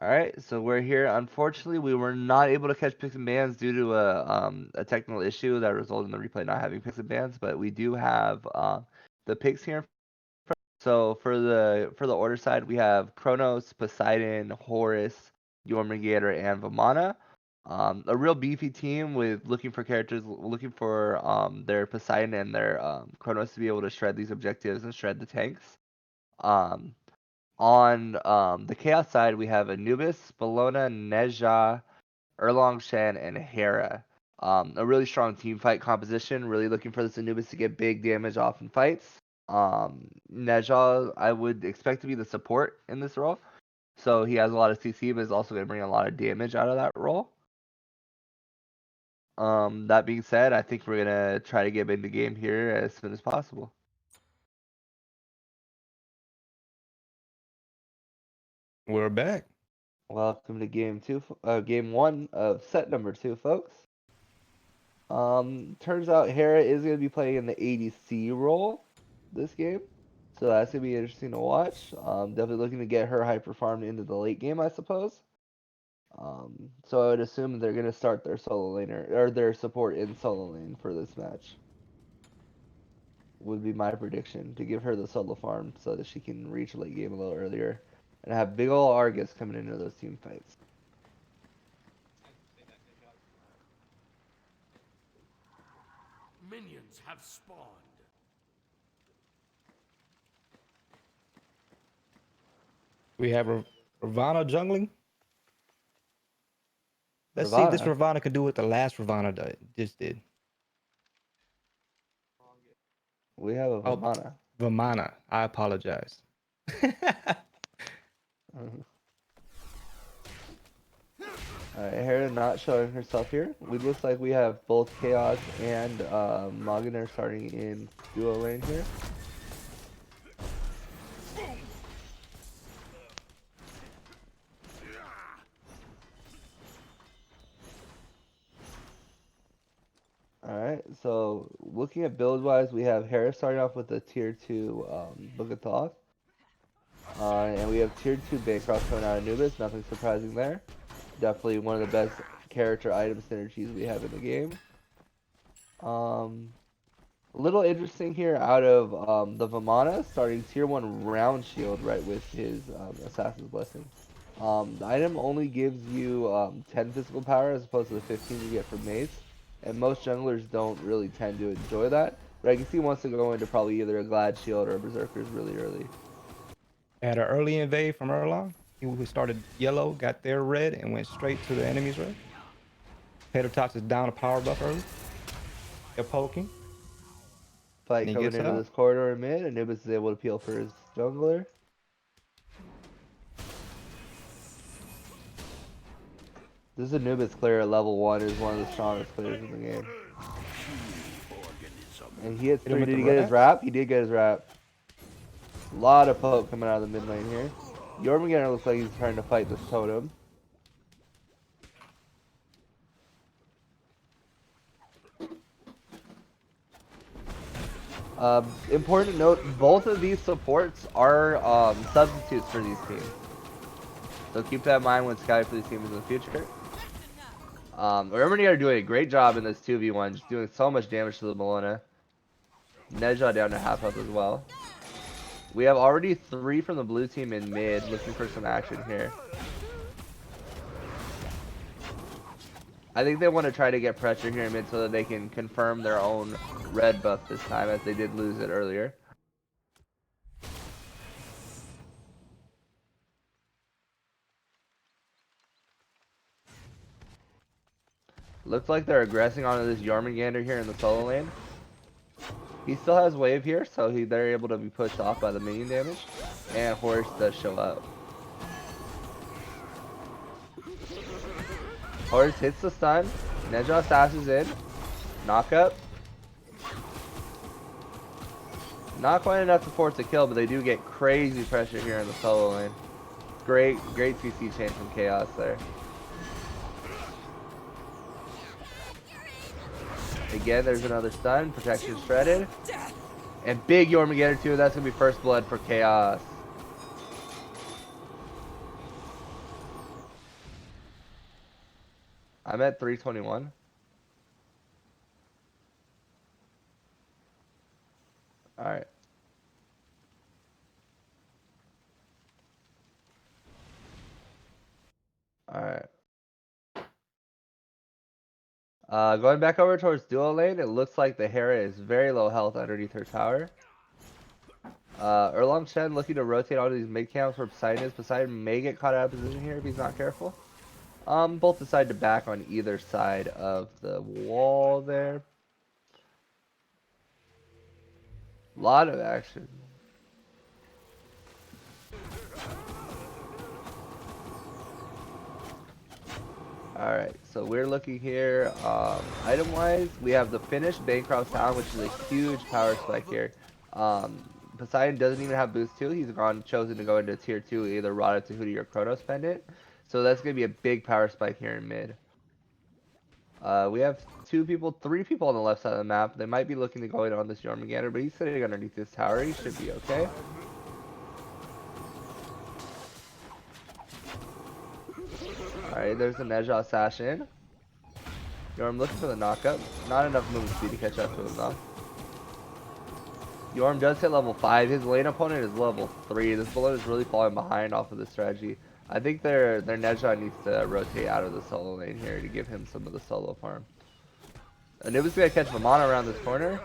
Alright, so we're here. Unfortunately, we were not able to catch picks and bans due to a technical issue that resulted in the replay not having picks and bans, but we do have the picks here. So for the order side, we have Kronos, Poseidon, Horus, Jormungandr, and Vamana. A real beefy team with looking for characters, looking for their Poseidon and their Kronos to be able to shred these objectives and shred the tanks. Um, on the Chaos side, we have Anubis, Bellona, Neja, Erlong Shen, and Hera. A really strong team fight composition. Really looking for this Anubis to get big damage off in fights. Neja, I would expect to be the support in this role. So he has a lot of CC, but is also going to bring a lot of damage out of that role. That being said, I think we're going to try to get into game here as soon as possible. We're back. Welcome to game one of set number 2, folks. Turns out Hera is going to be playing in the ADC role this game, so that's going to be interesting to watch. Definitely looking to get her hyper farmed into the late game, I suppose. So I would assume they're going to start their solo laner or their support in solo lane for this match. Would be my prediction to give her the solo farm so that she can reach late game a little earlier and have big ol' Argus coming into those team fights. Minions have spawned. We have Ravana jungling. Let's see if this Ravana. Ravana can do what the last Ravana just did. We have a Oh, Vamana. Vamana. I apologize. Alright, Hera not showing herself here. We looks like we have both Chaos and Maganer starting in duo lane here. Alright, so looking at build wise, we have Hera starting off with the tier 2 Book of Thoth. And we have tier 2 Bancroft coming out of Anubis, nothing surprising there. Definitely one of the best character item synergies we have in the game. A little interesting here out of the Vamana, starting tier 1 round shield right with his Assassin's Blessing. The item only gives you 10 physical power as opposed to the 15 you get from Mace, and most junglers don't really tend to enjoy that, but I can see he wants to go into probably either a Glad Shield or a Berserker's really early. Had an early invade from Erlong. He started yellow, got their red, and went straight to the enemy's red. Tater Tots is down a power buff early. They're poking. Fight And he coming gets into out. this corridor in mid, Anubis is able to peel for his jungler. This Anubis clear at level 1 is one of the strongest players in the game. And he hits Hit him 3. with Did the he get his wrap. wrap? He did get his wrap. A lot of poke coming out of the mid lane here. Jormungandr looks like he's trying to fight this totem. Important note, both of these supports are substitutes for these teams. So keep that in mind when scouting for these teams in the future. Remedy are doing a great job in this 2v1, just doing so much damage to the Bellona. Neja down to half health as well. We have already 3 from the blue team in mid, looking for some action here. I think they want to try to get pressure here in mid so that they can confirm their own red buff this time, as they did lose it earlier. Looks like they're aggressing onto this Jormungandr here in the solo lane. He still has wave here, so they're able to be pushed off by the minion damage. And Horus does show up. Horus hits the stun. Neja sashes in. Knock up. Not quite enough to force a kill, but they do get crazy pressure here in the solo lane. Great CC chain from Chaos there. Again, there's another stun. Protection shredded. And big Jormungandr too. That's going to be first blood for Chaos. I'm at 321. Alright. Alright. Going back over towards duo lane, it looks like the Hera is very low health underneath her tower. Erlong Shen looking to rotate all these mid camps where Poseidon is. Poseidon may get caught out of position here if he's not careful. Both decide to back on either side of the wall there. Lot of action. Alright, so we're looking here, item-wise, we have the finished Bancroft Sound, which is a huge power spike here. Poseidon doesn't even have boost 2, he's chosen to go into tier 2, either Rada, Tahuti, or Chronos Pendant. So that's going to be a big power spike here in mid. We have 3 people on the left side of the map. They might be looking to go in on this Jormungandr, but he's sitting underneath this tower, he should be okay. Alright, there's the Nezha assassin. Yorm looking for the knockup. Not enough movement speed to catch up to him though. Yorm does hit level 5. His lane opponent is level 3. This bullet is really falling behind off of this strategy. I think their Nezha needs to rotate out of the solo lane here to give him some of the solo farm. Anubis gonna catch Vamana around this corner.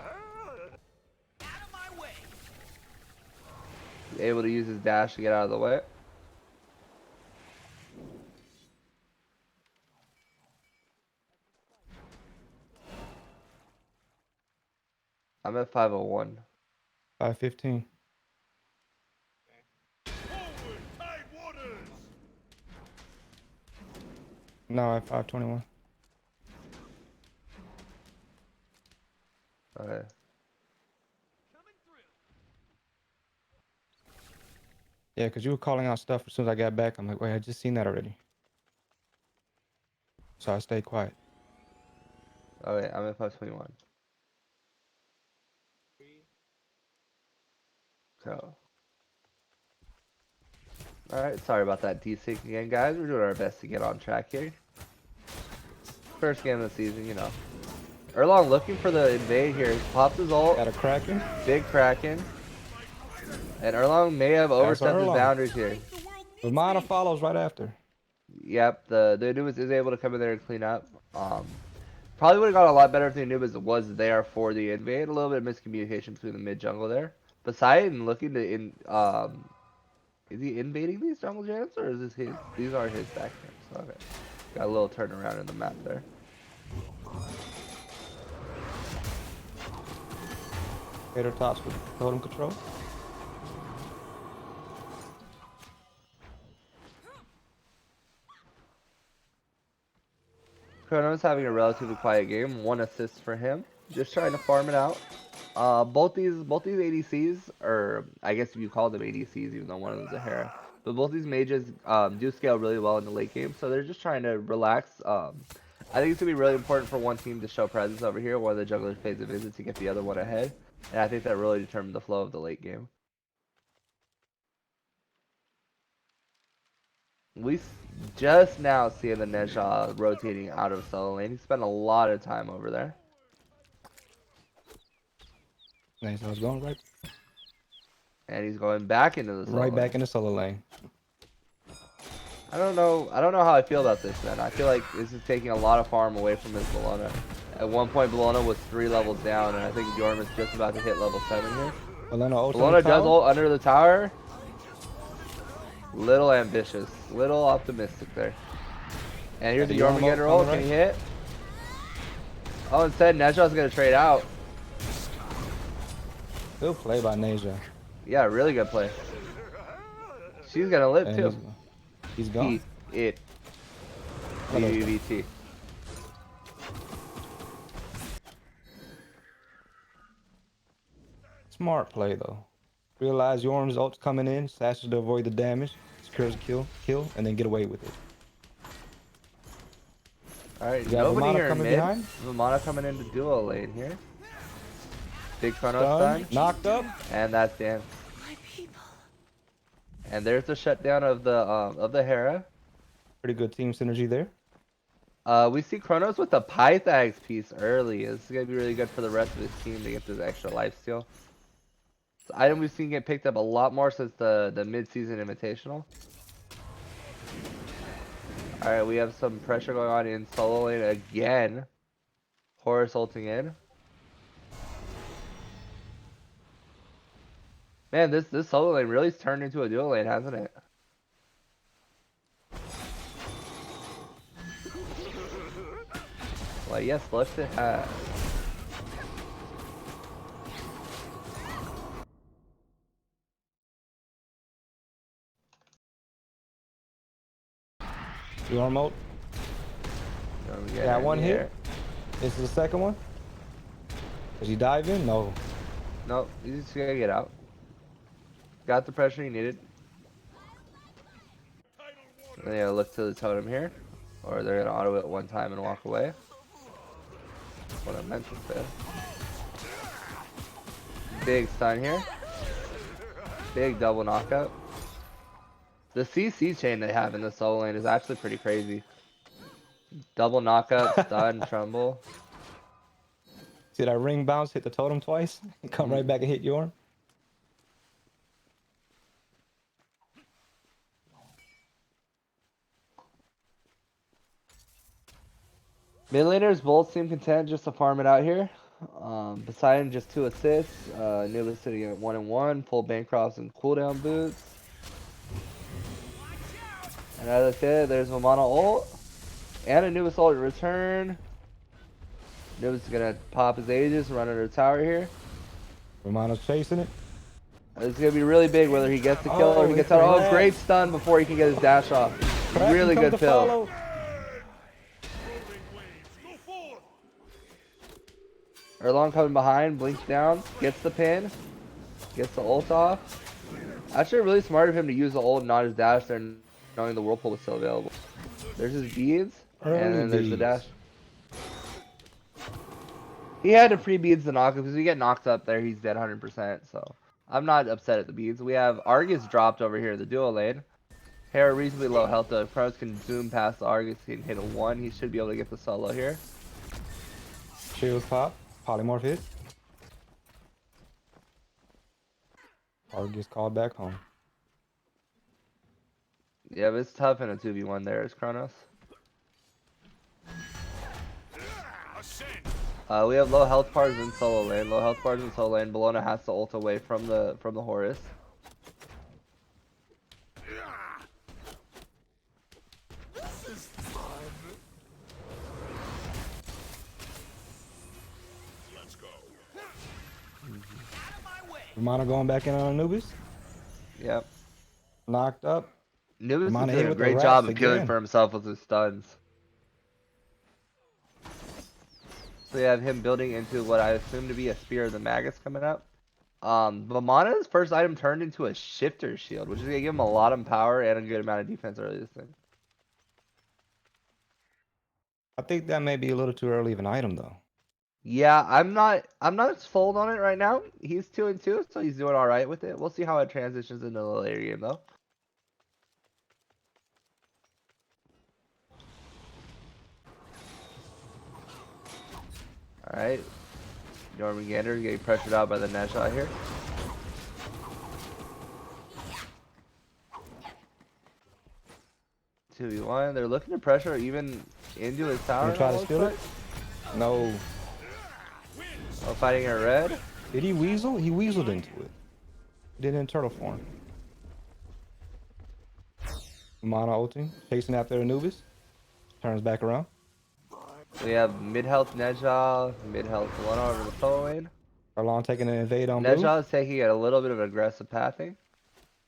He's able to use his dash to get out of the way. I'm at 501. 515. No, at 521. Okay. Yeah, because you were calling out stuff as soon as I got back. I'm like, wait, I just seen that already. So I stayed quiet. Okay, I'm at 521. So. Alright, sorry about that desync again, guys. We're doing our best to get on track here. First game of the season, you know. Erlong looking for the invade here. He pops his ult. Got a Kraken. Big Kraken. And Erlong may have overstepped his boundaries here. Vamana follows right after. Yep, the Anubis is able to come in there and clean up. Probably would have gone a lot better if the Anubis was there for the invade. A little bit of miscommunication between the mid jungle there. Poseidon looking to is he invading these jungle jams or is this his? These are his back camps. Okay. Got a little turnaround in the map there. Tater Tots with totem control. Chronos having a relatively quiet game. 1 assist for him. Just trying to farm it out. Both these ADCs, or I guess you call them ADCs, even though one of them is a Hera. But both these mages do scale really well in the late game, so they're just trying to relax. I think it's gonna be really important for one team to show presence over here, while the jungler pays a visit to get the other one ahead, and I think that really determined the flow of the late game. We just now see the Nezha rotating out of solo lane. He spent a lot of time over there. Nice, I was going right. And he's going back into the solo Right lane. back in the solo lane. I don't know how I feel about this then. I feel like this is taking a lot of farm away from his Bologna. At one point Bologna was 3 levels down, and I think Yorm is just about to hit level 7 here. Bologna does ult under the tower. Little ambitious, little optimistic there. And here's the Jormungandr ult. Can he hit? Oh, instead Nezha's gonna trade out. Good play by Nezha. Yeah, really good play. She's gonna live too. He's gone. It. BBT. Smart play though. Realize Yorm's ult's coming in, slashes to avoid the damage, secures a kill, and then get away with it. Alright, nobody here in mid. Vamana coming into duo lane here. Big Chronos stun. Knocked up. And that's dance. And there's the shutdown of the Hera. Pretty good team synergy there. We see Kronos with the Pythax piece early. This is gonna be really good for the rest of his team to get this extra lifesteal. It's an item we've seen get picked up a lot more since the mid-season invitational. Alright, we have some pressure going on in solo lane again. Horus ulting in. Man, this solo lane really turned into a dual lane, hasn't it? Well, yes, left it has. Your mode. Yeah, one hit. This is the second one. Did he dive in? No. Nope, he's just gonna get out. Got the pressure he needed. Then they gotta look to the totem here. Or they're gonna auto it one time and walk away. That's what I meant to say. Big stun here. Big double knockout. The CC chain they have in the solo lane is actually pretty crazy. Double knockout, stun, tremble. See that ring bounce, hit the totem twice, come right back and hit your arm. Mid laners both seem content just to farm it out here. Poseidon just 2 assists. Nubis sitting at 1-1, full Bancrofts and cooldown boots. And as I said, there's a mono ult. And a Nubis ult in return. Nubis is gonna pop his Aegis, run under the tower here. Romano's chasing it. It's gonna be really big whether he gets the kill or he gets out. Oh, great stun before he can get his dash off. Really good fill. Erlong coming behind, blinks down, gets the pin, gets the ult off. Actually, really smart of him to use the ult and not his dash there, knowing the whirlpool was still available. There's his beads, and then there's the dash. He had to pre-beads the knock because if you get knocked up there, he's dead 100%. So I'm not upset at the beads. We have Argus dropped over here, the duo lane. Hera reasonably low health though. If Kronos can zoom past the Argus, he can hit a 1. He should be able to get the solo here. Shields pop. Polymorph hit. Argus called back home. Yeah, but it's tough in a 2v1 there as Kronos. We have low health bars in solo lane. Low health bars in solo lane. Bologna has to ult away from the Horus. Romano going back in on Anubis. Yep. Knocked up. Anubis is doing a great job of killing for himself with his stuns. So we have him building into what I assume to be a Spear of the Magus coming up. Vamana's first item turned into a Shifter Shield, which is going to give him a lot of power and a good amount of defense early this thing. I think that may be a little too early of an item though. Yeah, I'm not sold on it right now. He's 2-2, so he's doing all right with it. We'll see how it transitions into the later game though. All right, Jormungandr getting pressured out by the net shot here. Two v one. They're looking to pressure even into his tower. Try to steal it? No. Oh, fighting a red. Did he weasel? He weaseled into it. He did it in turtle form. Mana ulting, chasing after Anubis. Turns back around. We have mid-health Nejah, mid-health one over the solo lane. Erlong taking an invade on blue. Nejah is taking a little bit of aggressive pathing.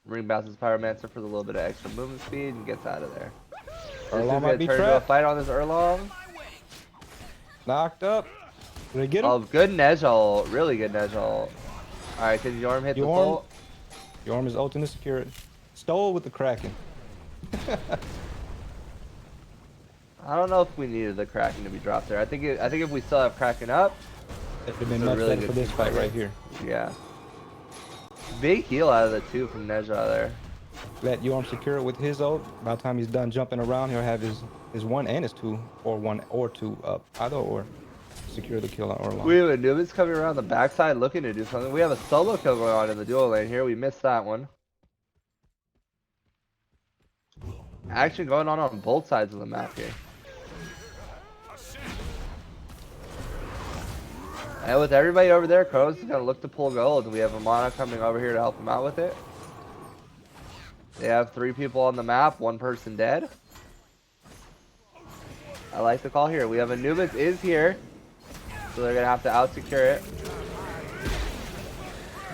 Ring bounces Pyromancer for the little bit of extra movement speed and gets out of there. Erlong might be turn into a fight on this Erlong. Knocked up. Did they get him? Oh, good Nejah, really good Nejah. Alright, can Yorm hit the full? Yorm is ulting the security. Stole with the Kraken. I don't know if we needed the Kraken to be dropped there. I think if we still have Kraken up, it would have been much really better for this fight right here. Yeah. Big heal out of the 2 from Nejah there. let Yorm secure it with his ult. By the time he's done jumping around, he'll have his 1 and his 2, or 1 or 2 up. Either or. Secure the kill on Orlon. We have Anubis coming around the backside looking to do something. We have a solo kill going on in the duo lane here. We missed that one. Action going on both sides of the map here. And with everybody over there, Kronos is going to look to pull gold. We have Amana coming over here to help him out with it. They have 3 people on the map, 1 person dead. I like the call here. We have Anubis is here. So they're going to have to out-secure it.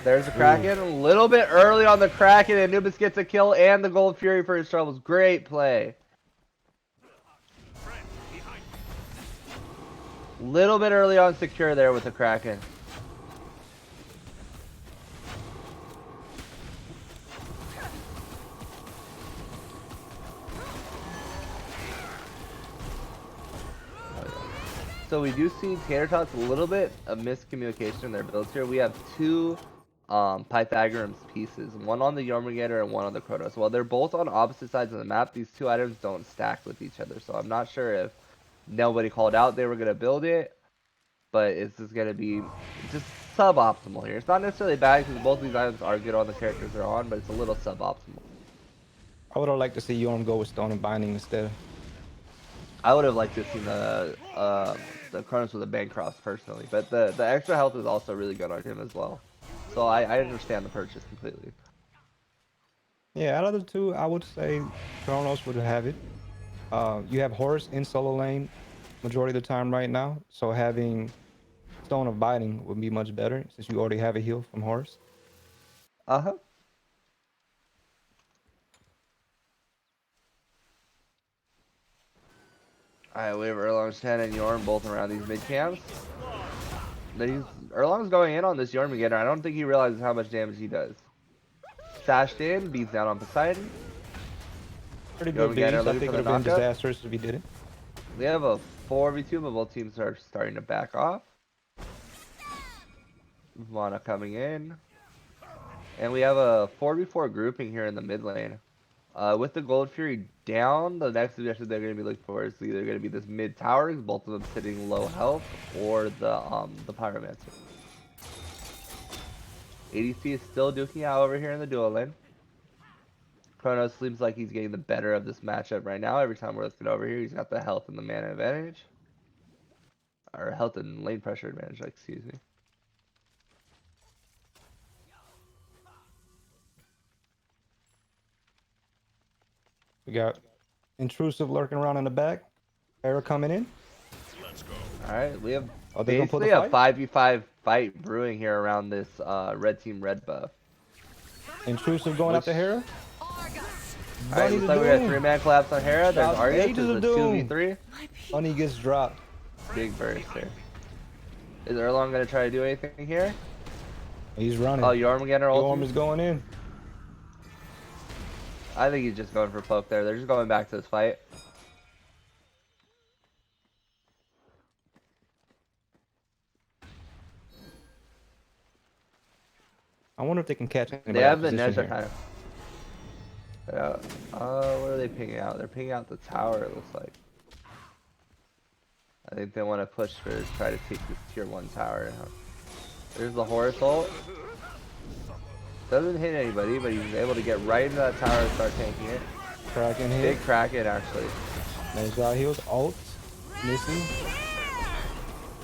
There's the Kraken. A little bit early on the Kraken. Anubis gets a kill and the Gold Fury for his troubles. Great play. Little bit early on secure there with the Kraken. So we do see Tater Tots a little bit of miscommunication in their builds here. We have 2 Pythagorean's pieces, one on the Jormungandr and one on the Kronos. While they're both on opposite sides of the map, these 2 items don't stack with each other. So I'm not sure if nobody called out they were going to build it, but it's just going to be just suboptimal here. It's not necessarily bad because both of these items are good on the characters they're on, but it's a little suboptimal. I would have liked to see Yorm go with Stone and Binding instead. I would have liked to see the Kronos with a Bancroft personally, but the extra health is also really good on him as well. So I understand the purchase completely. Yeah, out of the 2, I would say Kronos would have it. You have Horus in solo lane majority of the time right now, so having Stone of Binding would be much better since you already have a heal from Horus. Uh-huh. Alright, we have Erlong, Shen, and Yorm both around these mid camps. Erlong's going in on this Jormungandr. I don't think he realizes how much damage he does. Sashed in, beats down on Poseidon. Pretty good beat. I think it would have been disastrous if he didn't. We have a 4v2, but both teams are starting to back off. Vana coming in. And we have a 4v4 grouping here in the mid lane. With the Gold Fury down, the next objective they're going to be looking for is either going to be this mid tower, both of them sitting low health, or the Pyromancer. ADC is still duking out over here in the duo lane. Kronos seems like he's getting the better of this matchup right now. Every time we're looking over here, he's got the health and the mana advantage. Or health and lane pressure advantage, excuse me. We got Intrusive lurking around in the back. Era coming in. Alright, we have basically a 5v5 fight brewing here around this red team red buff. Intrusive going after Hera. Alright, looks like we got 3-man collapse on Hera. There's Argus, there's a 2v3. Bunny gets dropped. Big burst here. Is Erlong going to try to do anything here? He's running. Oh, Jormungandr Yorm is going in. I think he's just going for poke there. They're just going back to this fight. I wonder if they can catch anybody. They have the Nezha kind of. What are they pinging out? They're pinging out the tower, it looks like. I think they want to push for try to take this tier 1 tower. There's the Horus ult. Doesn't hit anybody, but he's able to get right into that tower and start tanking it. Kraken hit. Big Kraken, actually. Nezha heals. Ult. Missing.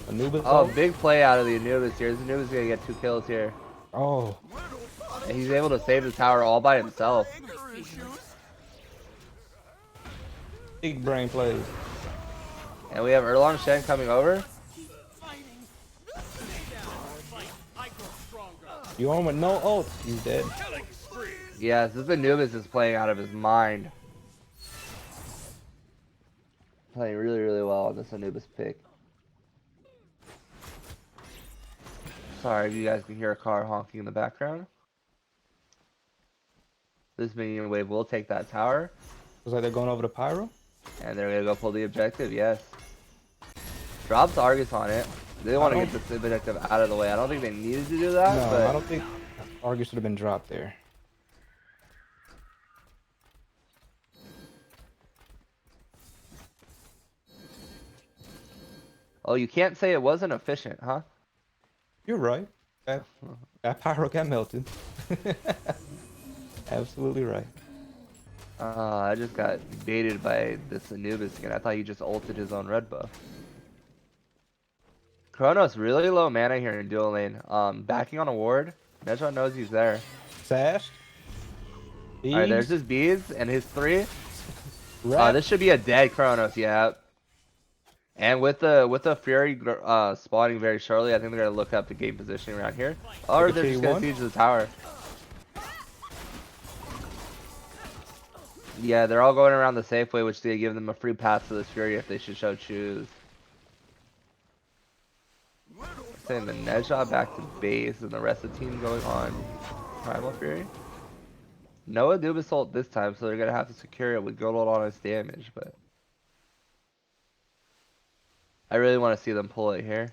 Anubis. Oh, big play out of the Anubis here. This Anubis is going to get 2 kills here. Oh. And he's able to save the tower all by himself. Big brain plays. And we have Erlong Shen coming over. Yorm with no ult. He's dead. Yes, this Anubis is playing out of his mind. Playing really, really well on this Anubis pick. Sorry if you guys can hear a car honking in the background. This minion wave will take that tower. Looks like they're going over to Pyro. And they're going to go pull the objective, yes. Drops Argus on it. They want to get this objective out of the way. I don't think they needed to do that. No, but I don't think Argus should have been dropped there. Oh, you can't say it wasn't efficient, huh? You're right. That pyro got melted. Absolutely right. I just got baited by this Anubis again. I thought he just ulted his own red buff. Chronos really low mana here in dual lane. Backing on a ward. Neja knows he's there. Sashed. Alright, there's Bees. his bees and his 3. Wrap. This should be a dead Chronos, yeah. And with the Fury spawning very shortly, I think they're gonna look up the game positioning around here. Or they're just gonna siege the tower. Yeah, they're all going around the safe way, which they give them a free pass to this Fury if they should so choose. Saying the Neja back to base and the rest of the team going on Primal Fury. No Anubis ult this time, so they're gonna have to secure it with good old honest damage, but I really want to see them pull it here.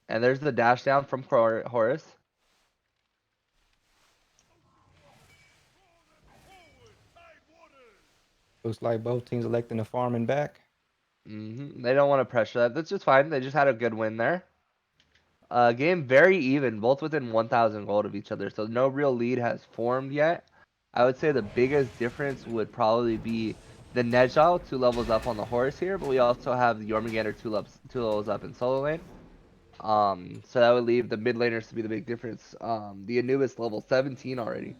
And there's the dash down from Horus. Looks like both teams electing to farm and back. They don't want to pressure that. That's just fine. They just had a good win there. Game very even, both within 1,000 gold of each other, so no real lead has formed yet. I would say the biggest difference would probably be the Nejal 2 levels up on the Horus here, but we also have the Jormungandr 2 levels up in solo lane. So that would leave the mid laners to be the big difference. The Anubis level 17 already.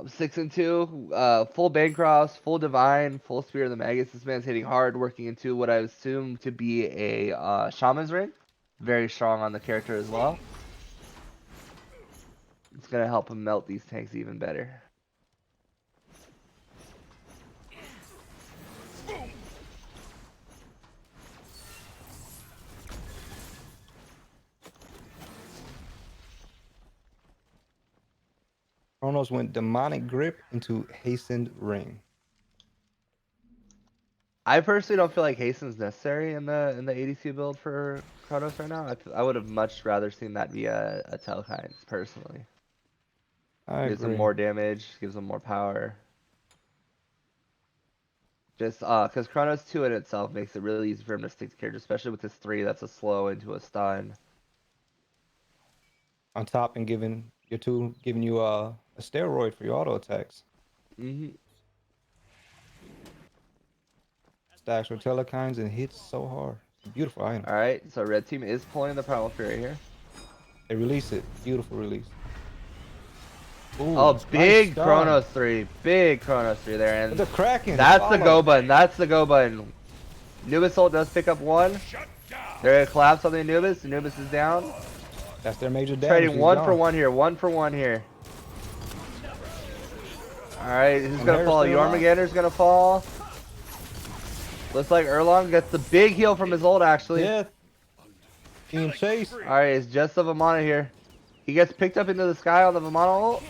6 and 2, full Bancross, full Divine, full Spear of the Magus. This man's hitting hard, working into what I assume to be a Shaman's Ring. Very strong on the character as well. It's gonna help him melt these tanks even better. Chronos went demonic grip into hastened ring. I personally don't feel like hasten's necessary in the ADC build for Chronos right now. I would have much rather seen that be a Telkines personally. I Gives him agree. more damage, gives him more power. Just because Chronos 2 in itself makes it really easy for him to stick to character, especially with his 3 that's a slow into a stun. On top and giving you a steroid for your auto attacks. Stacks with telekines and hits so hard. It's a beautiful item. Alright, so red team is pulling the Primal Fury here. They release it. Beautiful release. Ooh, Oh, big nice Chronos 3. Big Chronos 3 there. And the Kraken. that's the go button. That's the go button. Anubis ult does pick up 1. They're gonna collapse on the Anubis. Anubis is down. That's their major damage. Trading 1 for 1 here. 1 for 1 here. Alright, who's gonna fall? Jormungandr's gonna fall. Looks like Erlong gets the big heal from his ult actually. Yeah. Being chased. Alright, it's just the Vamana here. He gets picked up into the sky on the Vamana ult.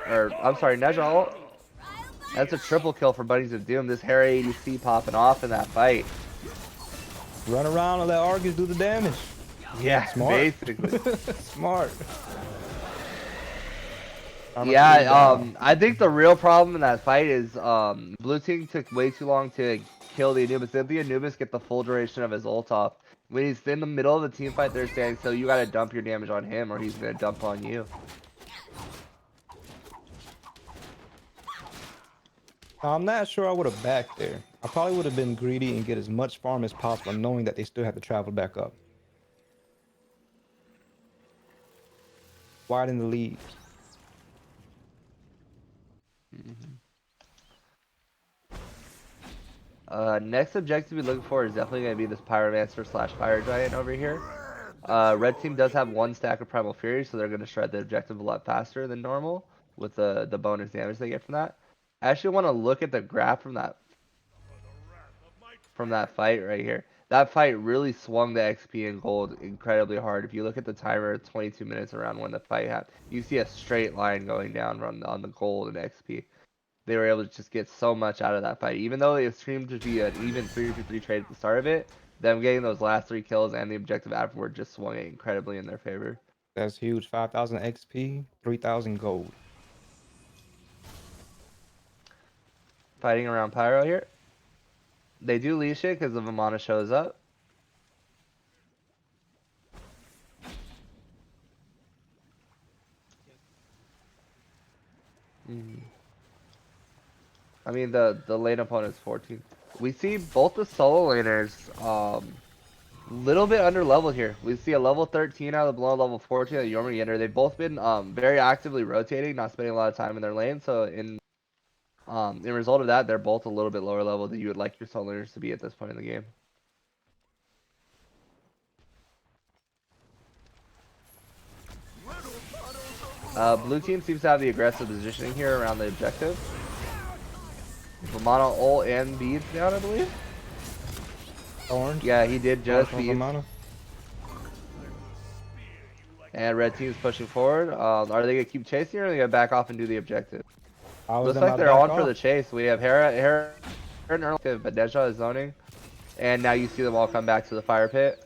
Or, I'm sorry, Neja ult. That's a triple kill for Buddies of Doom. This Hera ADC popping off in that fight. Run around and let Argus do the damage. Yeah, Smart. basically. Smart. Yeah, I think the real problem in that fight is blue team took way too long to kill the Anubis. If the Anubis get the full duration of his ult off, when he's in the middle of the team fight, they're standing still. You gotta dump your damage on him, or he's gonna dump on you. I'm not sure I would have backed there. I probably would have been greedy and get as much farm as possible, knowing that they still have to travel back up. Widen the lead. Next objective we're looking for is definitely going to be this Pyromancer / Fire Giant over here. Red team does have 1 stack of Primal Fury, so they're going to shred the objective a lot faster than normal with the bonus damage they get from that. I actually want to look at the graph from that fight right here. That fight really swung the XP and gold incredibly hard. If you look at the timer, 22 minutes around when the fight happened, you see a straight line going down on the gold and XP. They were able to just get so much out of that fight. Even though it seemed to be an even 3v3 trade at the start of it, them getting those last 3 kills and the objective afterward just swung it incredibly in their favor. That's huge. 5,000 XP, 3,000 gold. Fighting around Pyro here. They do leash it because the Vamana shows up. I mean, the lane opponent's 14. We see both the solo laners little bit under level here. We see a level 13 out of the below level 14 at Jormungandr. They've both been very actively rotating, not spending a lot of time in their lane. So in result of that, they're both a little bit lower level than you would like your solo laners to be at this point in the game. Blue team seems to have the aggressive positioning here around the objective. Vamana ult and beads down, I believe. Orange. Yeah, he did just beads. Vamana. And red team's pushing forward. Are they gonna keep chasing or are they gonna back off and do the objective? Looks like they're on for the chase. We have Hera and early, but Deja is zoning. And now you see them all come back to the fire pit.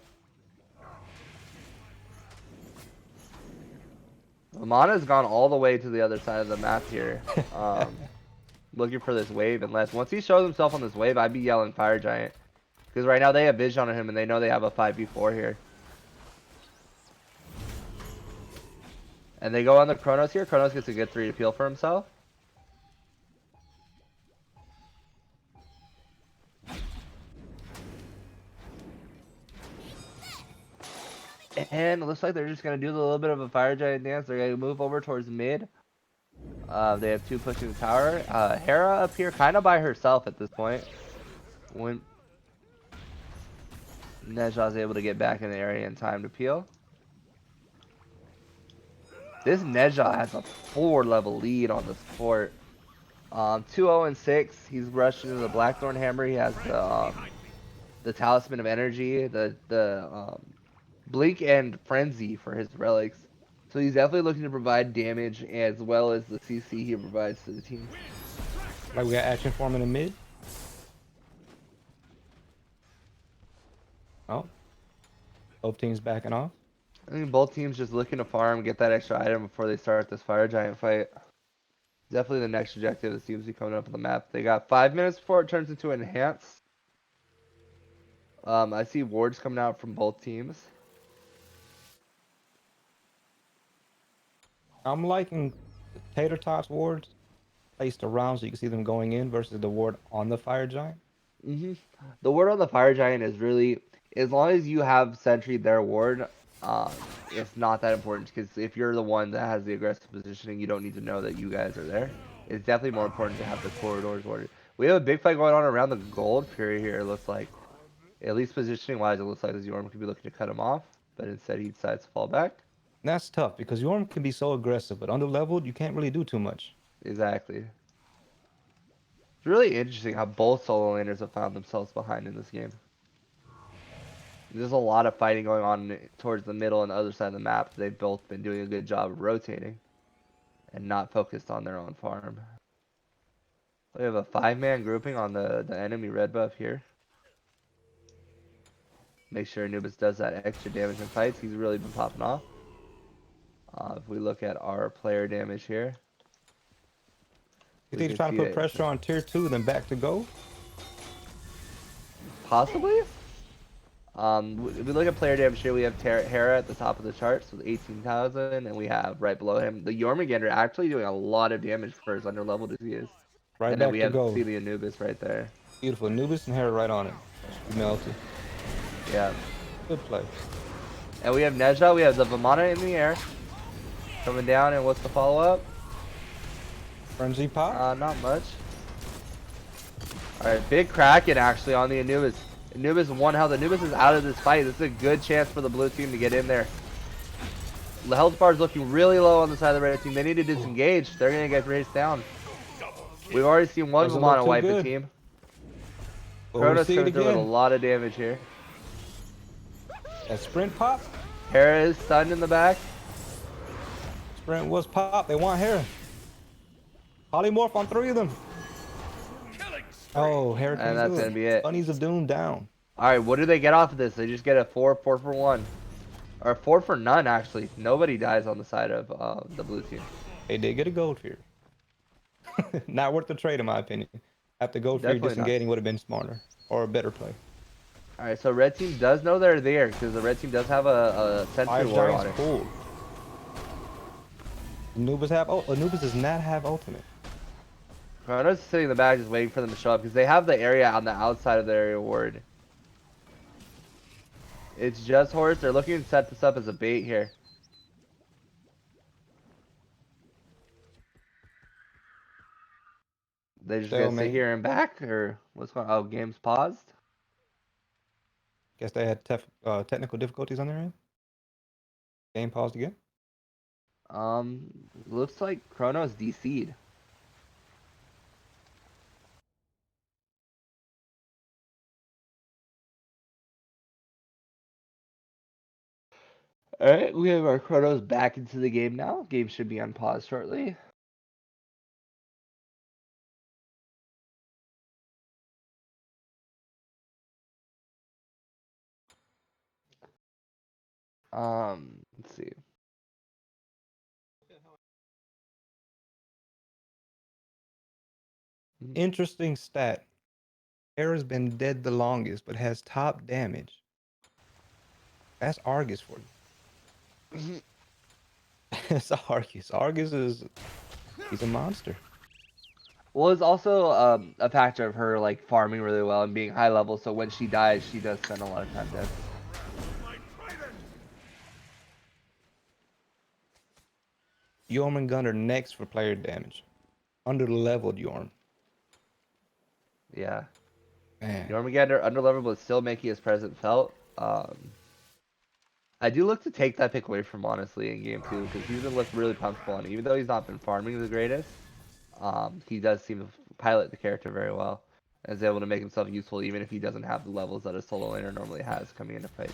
Vamana's gone all the way to the other side of the map here. Looking for this wave, unless once he shows himself on this wave, I'd be yelling Fire Giant. Because right now they have vision on him and they know they have a 5v4 here. And they go on the Chronos here. Chronos gets a good 3 to peel for himself. And it looks like they're just going to do a little bit of a Fire Giant dance. They're going to move over towards mid. They have 2 pushing the tower. Hera up here kind of by herself at this point. When Neja's able to get back in the area in time to peel. This Neja has a 4-level lead on the support. 2-0-6. He's rushed into the Blackthorn Hammer. He has the Talisman of Energy, the Blink and Frenzy for his relics. So he's definitely looking to provide damage as well as the CC he provides to the team. Like we got action form in the mid. Oh. Both teams backing off. I think both teams just looking to farm, get that extra item before they start this Fire Giant fight. Definitely the next objective that seems to be coming up on the map. They got 5 minutes before it turns into Enhance. I see wards coming out from both teams. I'm liking the Tater Tots wards placed around so you can see them going in versus the ward on the Fire Giant. The ward on the Fire Giant is really, as long as you have sentry their ward, it's not that important because if you're the one that has the aggressive positioning, you don't need to know that you guys are there. It's definitely more important to have the corridors warded. We have a big fight going on around the gold fury here, it looks like. At least positioning wise, it looks like the Yorm could be looking to cut him off, but instead he decides to fall back. And that's tough because Yorm can be so aggressive, but under leveled, you can't really do too much. Exactly. It's really interesting how both solo laners have found themselves behind in this game. There's a lot of fighting going on towards the middle and the other side of the map. They've both been doing a good job of rotating and not focused on their own farm. We have a 5-man grouping on the enemy red buff here. Make sure Anubis does that extra damage in fights. He's really been popping off. If we look at our player damage here. You think he's trying to put pressure on tier 2, then back to go? Possibly. If we look at player damage here, we have Hera at the top of the charts with 18,000, and we have right below him the Jormungandr actually doing a lot of damage for as underleveled as he is. Right and back then we to have go. see the Anubis right there. Beautiful. Anubis and Hera right on it. Melted. Yeah. Good play. And we have Neja, we have the Vamana in the air. Coming down, and what's the follow-up? Frenzy pop? Not much. Alright, big Kraken actually on the Anubis. Anubis 1 health. Anubis is out of this fight. This is a good chance for the blue team to get in there. The health bar is looking really low on the side of the red team. They need to disengage. They're going to get raced down. We've already seen one Vamana wipe the team. Kronos coming through with a lot of damage here. That sprint pop? Hera is stunned in the back. Sprint was pop. They want Hera. Polymorph on 3 of them. Oh, Hera. And that's going to be it. Bunnies of Doom down. Alright, what do they get off of this? They just get a 4 for 1. Or 4 for none, actually. Nobody dies on the side of the blue team. They did get a gold fear. Not worth the trade, in my opinion. After gold fear, disengaging would have been smarter. or a better play. All right, so red team does know they're there because the red team does have a sentry Fire ward on Giant's it. pulled. Anubis does not have ultimate. Chrono's sitting in the back just waiting for them to show up because they have the area on the outside of their area ward. It's just Horse. They're looking to set this up as a bait here. They just gonna sit here and back, or what's going on? Oh, game's paused? Guess they had technical difficulties on their end. Game paused again. Looks like Chrono's DC'd. Alright, we have our Chronos back into the game now. Game should be on pause shortly. Let's see. Interesting stat. Hera's been dead the longest, but has top damage. That's Argus for you. It's Argus. He's a monster. Well, it's also a factor of her like farming really well and being high level, so when she dies, she does spend a lot of time dead. Yorm and Gunner next for player damage. Under-leveled Yorm. Yeah. Man. Jormungandr under level, but still making his presence felt. I do look to take that pick away from honestly in game 2 because he's been looked really comfortable, and even though he's not been farming the greatest, he does seem to pilot the character very well and is able to make himself useful even if he doesn't have the levels that a solo laner normally has coming into fights.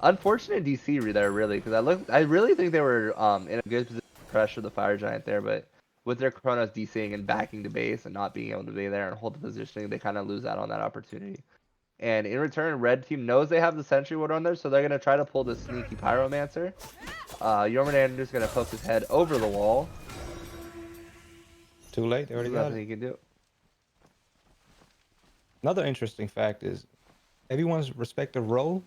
Unfortunate DC there really because I really think they were in a good position to pressure the Fire Giant there, but with their Chronos DCing and backing the base and not being able to be there and hold the positioning, they kind of lose out on that opportunity. And in return, red team knows they have the sentry ward on there, so they're going to try to pull the sneaky pyromancer. Jormungandr's going to poke his head over the wall. Too late, they already got Nothing it. he can do. Another interesting fact is everyone's respective role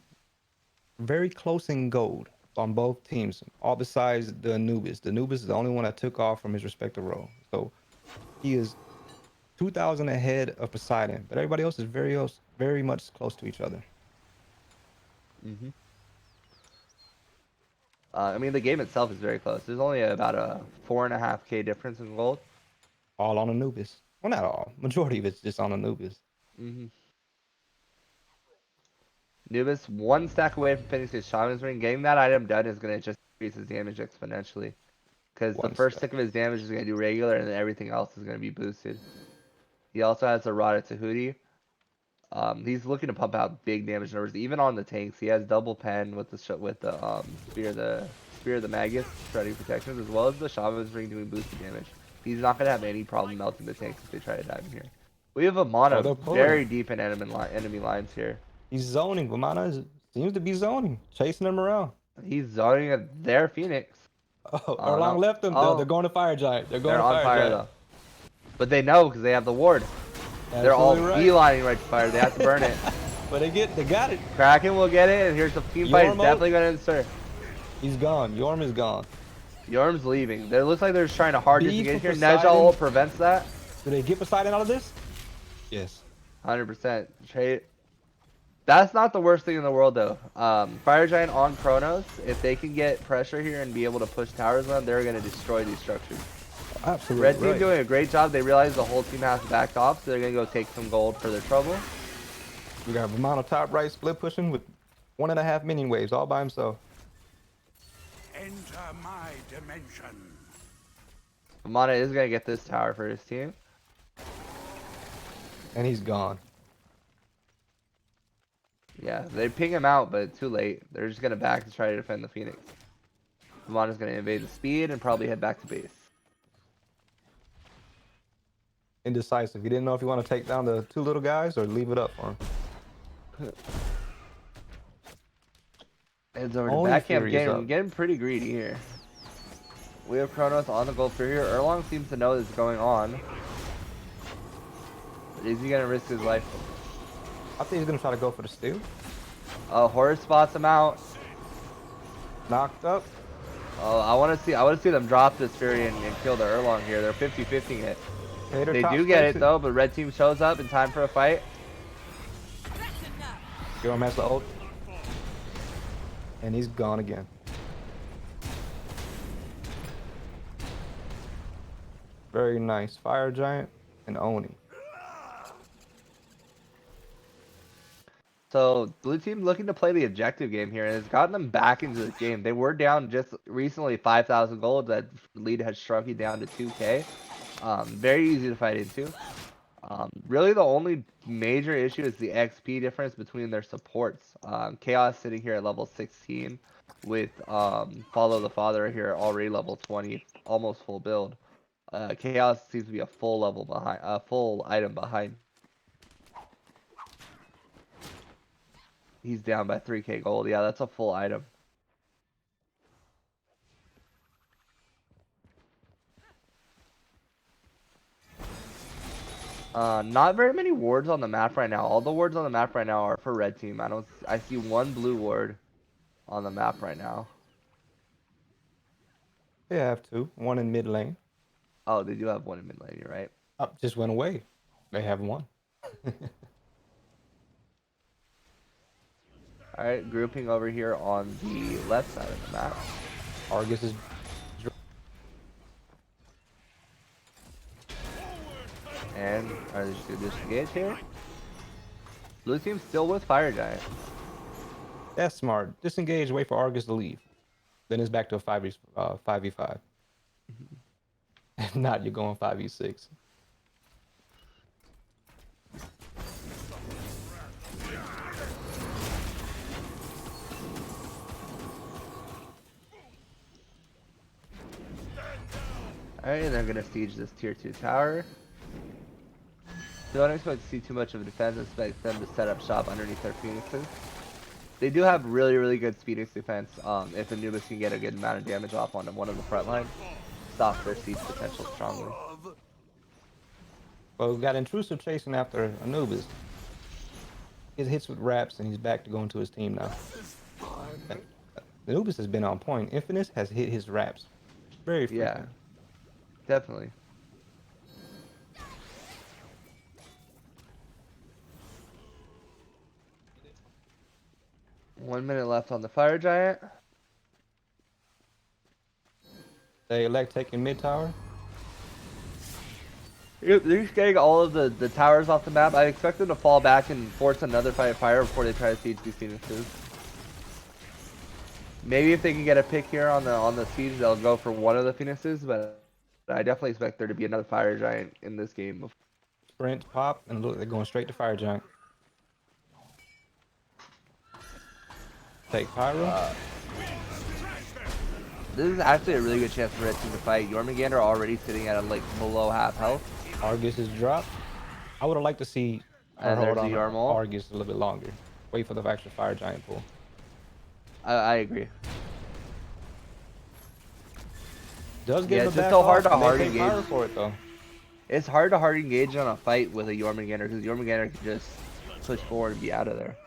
very close in gold on both teams, all besides the Anubis. The Anubis is the only one that took off from his respective role. So he is 2,000 ahead of Poseidon, but everybody else is very much close to each other. I mean, the game itself is very close. There's only about a 4.5k difference in gold. All on Anubis. Well, not all. Majority of it's just on Anubis. Anubis, one stack away from finishing his Shaman's Ring. Getting that item done is going to just increase his damage exponentially. Because the first tick of his damage is going to do regular, and then everything else is going to be boosted. He also has a Rada Tahuti. He's looking to pump out big damage numbers, even on the tanks. He has double pen with the spear of the Magus, shredding protections, as well as the Shaman's Ring doing boosted damage. He's not going to have any problem melting the tanks if they try to dive in here. We have Vamana very deep in enemy lines here. He's zoning. Vamana seems to be zoning, chasing them around. He's zoning at their Phoenix. Oh, Erlang left them. They're going to Fire Giant. They're on fire though. But they know because they have the ward. They're all beelining right to fire. They have to burn it. But they got it. Kraken will get it, and here's the team fight. Is definitely going to insert. He's gone. Yorm is gone. Yorm's leaving. It looks like they're just trying to hard disengage here. Nejal ult prevents that. Do they get Poseidon out of this? Yes. 100%. Trade. That's not the worst thing in the world though. Fire Giant on Chronos, if they can get pressure here and be able to push towers on, they're going to destroy these structures. Absolutely. Red team doing a great job. They realize the whole team has backed off, so they're going to go take some gold for their trouble. We got Vamana top right split pushing with 1.5 minion waves all by himself. Enter my dimension. Vamana is going to get this tower for his team. And he's gone. Yeah, they ping him out, but too late. They're just going to back to try to defend the Phoenix. Vamana's going to invade the speed and probably head back to base. Indecisive. He didn't know if he want to take down the two little guys or leave it up for him. Heads over to back camp. Getting pretty greedy here. We have Chronos on the gold for here. Erlang seems to know what's going on. But is he going to risk his life? I think he's gonna try to go for the steal. Horus spots him out. Knocked up. Oh, I want to see them drop this Fury and kill the Erlong here. They're 50-50 it. Tater They Tots do get takes it though, but red team shows up in time for a fight. Yorm has the ult. And he's gone again. Very nice. Fire Giant and Oni. So blue team looking to play the objective game here, and it's gotten them back into the game. They were down just recently 5,000 gold. That lead has shrunk it down to 2K. Very easy to fight into. Really the only major issue is the XP difference between their supports. Chaos sitting here at level 16 with Follow the Father here already level 20, almost full build. Chaos seems to be a full level behind, full item behind. He's down by 3K gold. Yeah, that's a full item. Not very many wards on the map right now. All the wards on the map right now are for red team. I see one blue ward on the map right now. They have two. One in mid lane. Oh, they do have one in mid lane, you're right. Oh, just went away. They have one. Alright, grouping over here on the left side of the map. Argus is And are they just gonna disengage here? Blue team still with Fire Giant. that's smart. Disengage, wait for Argus to leave. Then it's back to a 5v5. If not, you're going 5v6. Alright, they're gonna siege this tier 2 tower. Don't expect to see too much of a defense. Expect them to set up shop underneath their phoenixes. They do have really good Phoenix defense. If Anubis can get a good amount of damage off on one of the front lines, stop their siege potential strongly. Well, we got Intrusive chasing after Anubis. He hits with wraps and he's back to going to his team now. Anubis has been on point. Infinite has hit his wraps. Very frequent. Yeah, definitely. One minute left on the Fire Giant. They elect taking mid tower. Yep, they're just getting all of the towers off the map. I expect them to fall back and force another fight of fire before they try to siege these phoenixes. Maybe if they can get a pick here on the siege, they'll go for one of the phoenixes, but I definitely expect there to be another Fire Giant in this game. Sprint, pop, and look, they're going straight to Fire Giant. Take Pyro. This is actually a really good chance for Red Team to fight. Jormungandr already sitting at like below half health. Argus is dropped. I would have liked to see her And hold there's on the to Yarmul. Argus a little bit longer. Wait for the extra Fire Giant pull. I agree. Does get Yeah, the it's just back so hard off, to and they hard take engage. Pyro for it though. It's hard to hard engage on a fight with a Jormungandr because Jormungandr can just push forward and be out of there.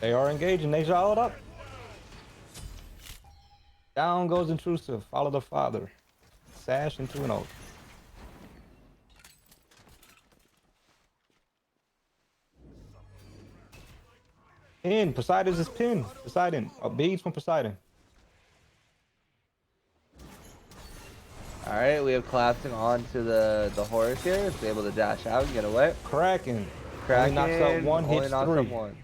They are engaging. They dial it up. Down goes Intrusive. Follow the Father. Sash into an ult. In. Poseidon's is pinned. Poseidon. Beads from Poseidon. Alright, we have collapsing onto the Horus here. It's able to dash out and get away. Kraken. Kraken Only knocks out one, only hits knocks three. out one.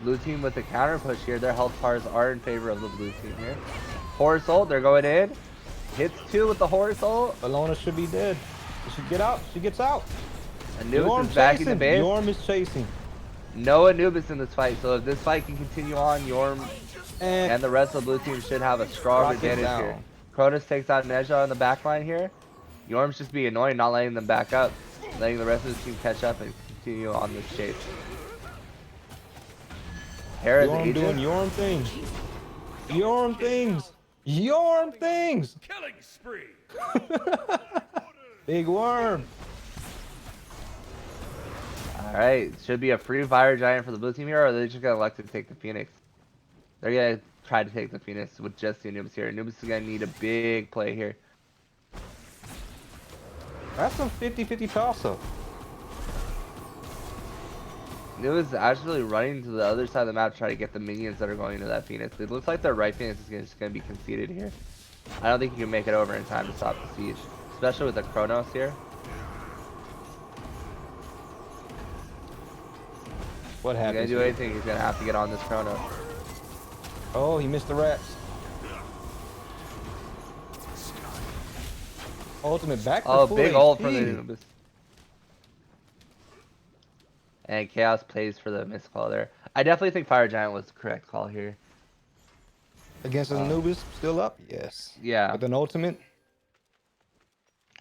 Blue team with the counter push here. Their health bars are in favor of the blue team here. Horus ult, they're going in. Hits two with the Horus ult. Alona should be dead. She should get out. She gets out. Anubis is back in the base. Yorm is chasing. No Anubis in this fight, so if this fight can continue on, Yorm and the rest of the blue team should have a strong Rocket advantage down. here. Cronus takes out Nezha on the back line here. Yorm's just being annoying, not letting them back up. Letting the rest of the team catch up and continue on this chase. Hera's Yorm doing agent. Yorm things. Yorm things. Yorm things. Killing spree. Big worm. All right, should be a free fire giant for the blue team here, or are they just gonna elect to take the Phoenix? They're gonna try to take the Phoenix with just the Anubis here. Anubis is gonna need a big play here. That's some 50-50 toss-up. Anubis is actually running to the other side of the map to try to get the minions that are going to that Phoenix. It looks like their right Phoenix is just gonna be conceded here. I don't think you can make it over in time to stop the siege, especially with the Chronos here. What If he's gonna happens do here? anything, he's gonna have to get on this Chronos. Oh, he missed the rats. Ultimate back to Oh, full big ult HP. for the Anubis. And Chaos plays for the missed call there. I definitely think Fire Giant was the correct call here. Against Anubis, still up? Yes. Yeah. With an ultimate?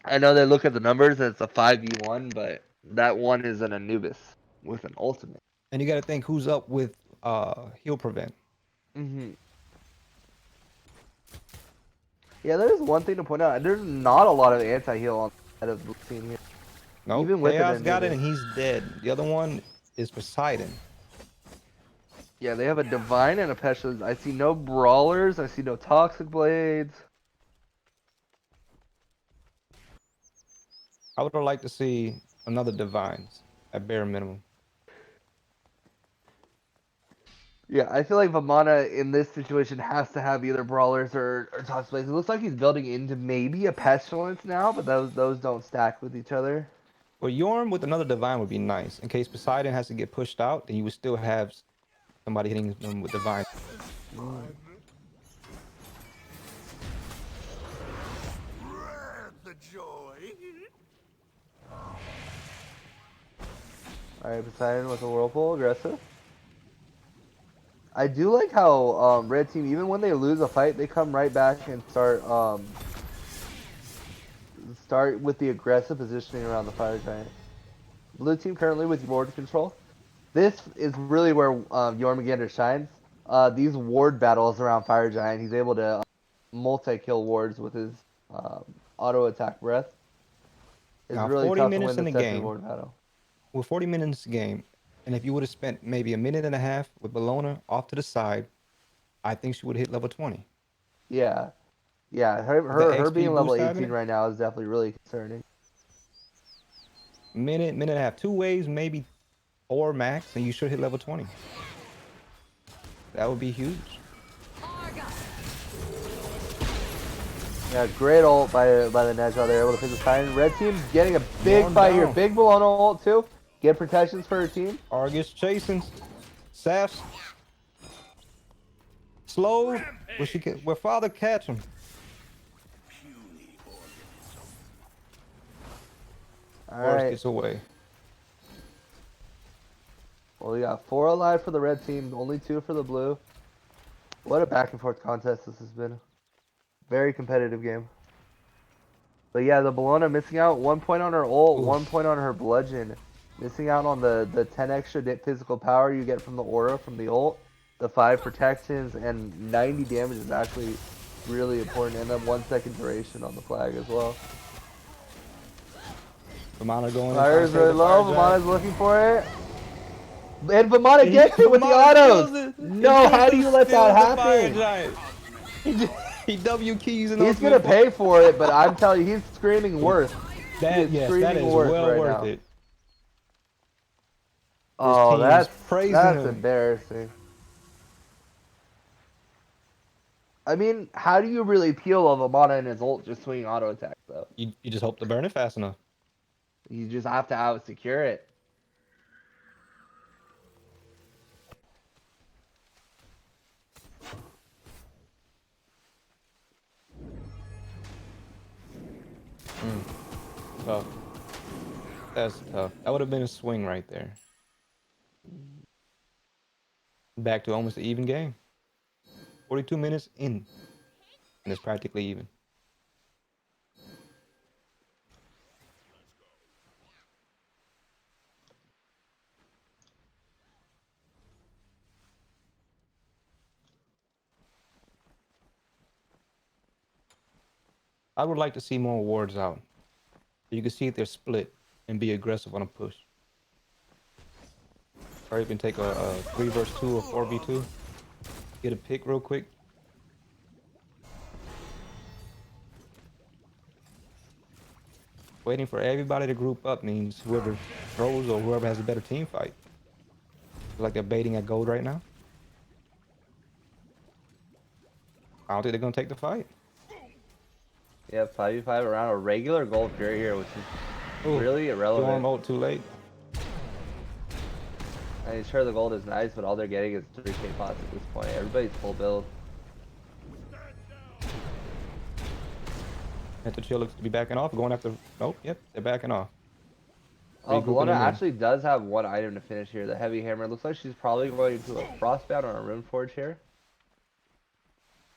I know they look at the numbers and it's a 5v1, but that one is an Anubis with an ultimate. And you got to think who's up with heal prevent. Yeah, there's one thing to point out. There's not a lot of anti-heal on the side of the team here. No, Even with Chaos an got it Anubis. and he's dead. The other one is Poseidon. Yeah, they have a Divine and a Pestilence. I see no Brawlers. I see no Toxic Blades. I would have liked to see another Divines at bare minimum. Yeah, I feel like Vamana in this situation has to have either Brawlers or Toxic Blades. It looks like he's building into maybe a Pestilence now, but those don't stack with each other. Well, Yorm with another Divine would be nice. In case Poseidon has to get pushed out, then you would still have somebody hitting them with Divine. The joy. Alright, Poseidon with a Whirlpool, aggressive. I do like how Red Team, even when they lose a fight, they come right back and start with the aggressive positioning around the Fire Giant. Blue Team currently with ward control. This is really where Jormungandr shines. These ward battles around Fire Giant, he's able to multi-kill wards with his auto attack breath. It's Now, really 40 tough to minutes win in the the second game. ward battle. With 40 minutes game, and if you would have spent maybe a minute and a half with Bellona off to the side, I think she would have hit level 20. Yeah. Yeah, The her XP being level boost having 18 it? right now is definitely really concerning. Minute and a half. 2 waves, maybe 4 max, and you should hit level 20. That would be huge. Yeah, great ult by the Nejal. They're able to pick the Titan. Red team getting a big One fight here. down. Big Bologna ult too. Get protections for her team. Argus chasing. Safs. Slow. Where father catch him. Argus Alright. gets away. Well, we got 4 alive for the red team, only 2 for the blue. What a back and forth contest this has been. Very competitive game. But yeah, the Bologna missing out 1 point on her ult, Oof. 1 point on her bludgeon. Missing out on the 10 extra physical power you get from the aura from the ult. The 5 protections and 90 damage is actually really important. And then 1 second duration on the flag as well. Vamana going in. Fire is trying to save really the low. Fire Giant. Vamana's looking for it. And Vamana gets it with the Vamana autos. kills it. No, He how do you let that kills the Fire happen? Giant. He W keys and He's gonna pay for it, but I'm telling you, he's screaming worth. He That is that is worth well right worth now. it. Oh, team is that's praising him. embarrassing. I mean, how do you really peel of Vamana and his ult just swinging auto attack though? You just hope to burn it fast enough. You just have to out secure it. Tough. That's tough. That would have been a swing right there. Back to almost an even game. 42 minutes in. And it's practically even. I would like to see more wards out. You can see if they're split and be aggressive on a push. Or even take a 3 versus 2 or 4v2. Get a pick real quick. Waiting for everybody to group up means whoever throws or whoever has a better team fight. Like they're baiting at gold right now. I don't think they're gonna take the fight. Yeah, 5v5 around a regular gold fury here, which is Ooh, really irrelevant. Storm ult too late. I mean, sure, the gold is nice, but all they're getting is 3k pots at this point. Everybody's full build. PentaChill looks to be backing off. Going after. Nope. Yep. They're backing off. Oh, Regrouping Bologna in. actually does have one item to finish here. The heavy hammer. Looks like she's probably going to a frostbound or a rune forge here.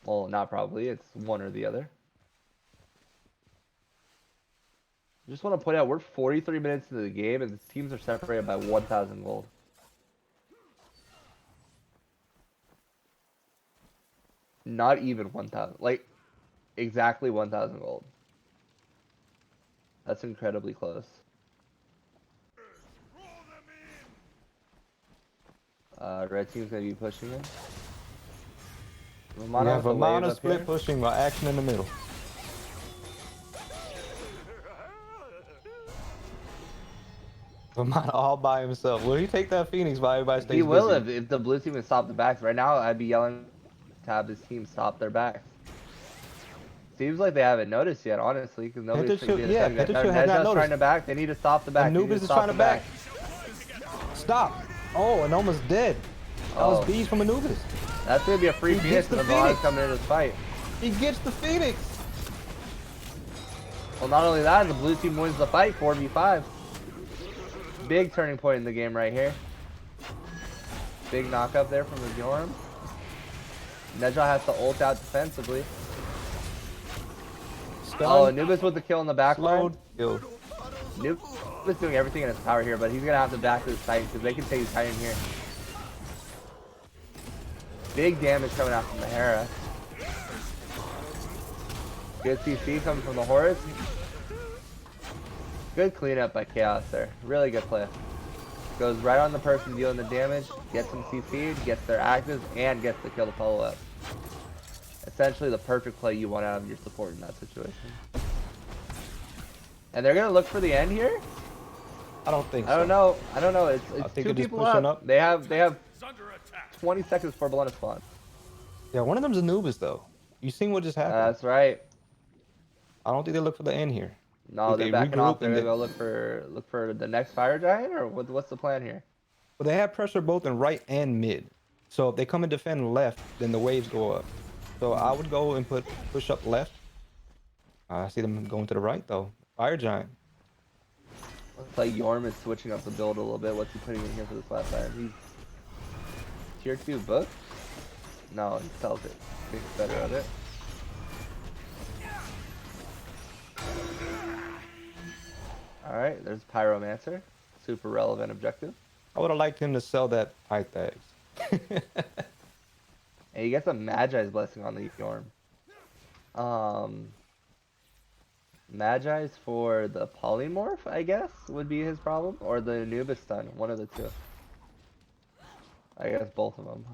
Well, not probably. It's one or the other. Just want to point out we're 43 minutes into the game and the teams are separated by 1,000 gold. Not even 1,000. Like, exactly 1,000 gold. That's incredibly close. Red team's gonna be pushing him. We have Vamana split pushing while action in the middle. Vamana all by himself. Will he take that Phoenix while everybody stays He will busy? if the blue team can stop the backs. Right now, I'd be yelling to have this team stop their backs. Seems like they haven't noticed yet, honestly, because nobody's PentaChill, yeah, PentaChill has not noticed. trying to back. They need to stop the back. Anubis is trying to back. Stop. Oh, Anoma's dead. That was bees from Anubis. That's going to be a free Phoenix and the Vamana's coming into this fight. He gets the Phoenix. Well, not only that, the blue team wins the fight 4v5. Big turning point in the game right here. Big knock up there from the Bjorn. Nejal has to ult out defensively. Oh, Anubis with the kill in the back line. Killed. Anubis is doing everything in his power here, but he's going to have to back this Titan because they can take his Titan here. Big damage coming out from the Hera. Good CC coming from the Horus. Good cleanup by Chaos there. Really good play. Goes right on the person dealing the damage, gets them CC'd, gets their actives, and gets the kill to follow up. Essentially the perfect play you want out of your support in that situation. And they're going to look for the end here? I don't think so. I don't know. It's two people up. They have 20 seconds before Bologna spawn. Yeah, one of them's Anubis though. You seen what just happened? That's right. I don't think they look for the end here. No, they're backing off. They're gonna go look for the next fire giant, or what's the plan here? Well, they have pressure both in right and mid. So if they come and defend left, then the waves go up. So I would go and push up left. I see them going to the right though. Fire giant. Looks like Yorm is switching up the build a little bit. What's he putting in here for this last time? He's tier 2 book? No, he sells it. Thinks better of it. Alright, there's Pyromancer. Super relevant objective. I would have liked him to sell that Pythags. And he gets a Magi's blessing on the Yorm. Magi's for the polymorph, I guess, would be his problem. Or the Anubis stun, one of the two. I guess both of them.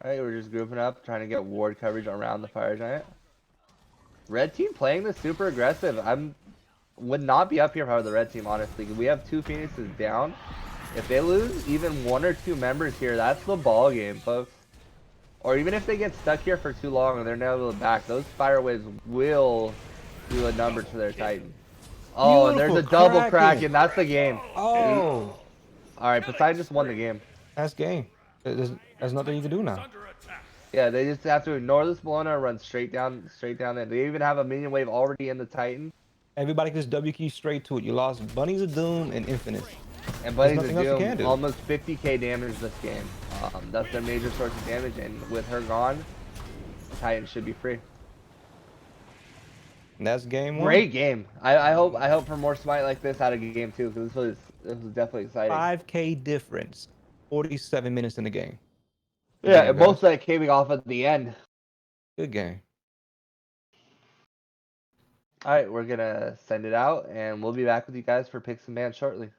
Alright, we're just grouping up, trying to get ward coverage around the fire giant. Red team playing this super aggressive. Would not be up here if I were the red team, honestly. We have 2 Phoenixes down. If they lose even 1 or 2 members here, that's the ball game, folks. Or even if they get stuck here for too long and they're not able to back, those fire waves will do a number to their Titan. Oh, and there's a double Kraken. That's the game. Oh. Alright, Poseidon just won the game. That's game. There's nothing you can do now. Yeah, they just have to ignore this Bologna and run straight down there. They even have a minion wave already in the Titan. Everybody just W key straight to it. You lost Bunnies of Doom and Infinite. And Bunnies of Doom, almost 50k damage this game. That's their major source of damage, and with her gone, Titan should be free. And that's game one. Great game. I hope for more Smite like this out of game 2 because this was definitely exciting. 5K difference. 47 minutes in the game. Good Yeah, game, and most guys. of that came off at the end. Good game. All right, we're gonna send it out, and we'll be back with you guys for picks and bans shortly.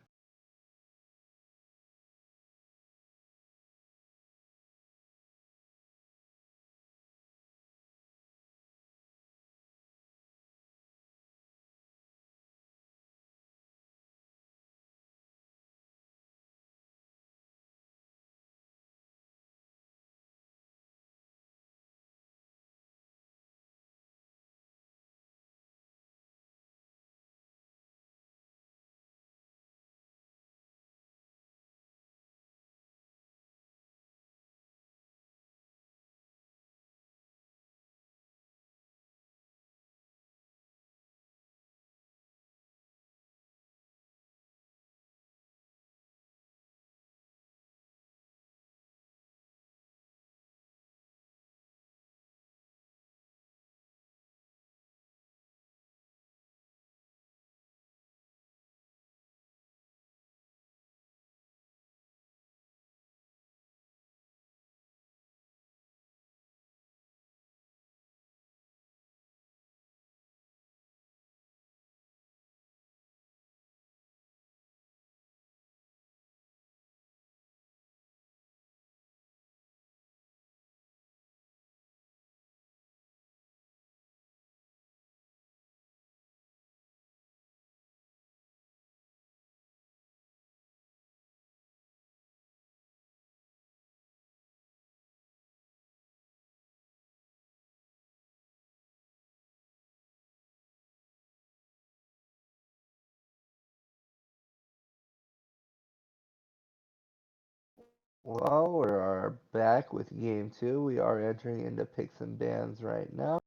Well, we are back with game 2. We are entering into picks and bans right now.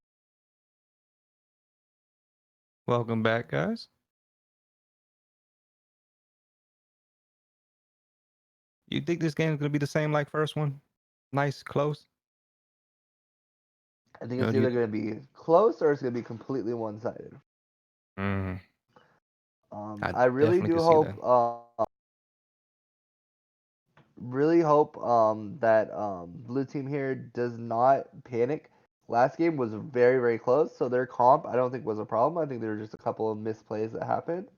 Welcome back, guys. You think this game is gonna be the same like first one? Nice, close. I think You know, it's do either you, gonna be close or it's gonna be completely one-sided. mm, I I really definitely do could see that. hope that blue team here does not panic. Last game was very, very close, so their comp I don't think was a problem. I think there were just a couple of misplays that happened.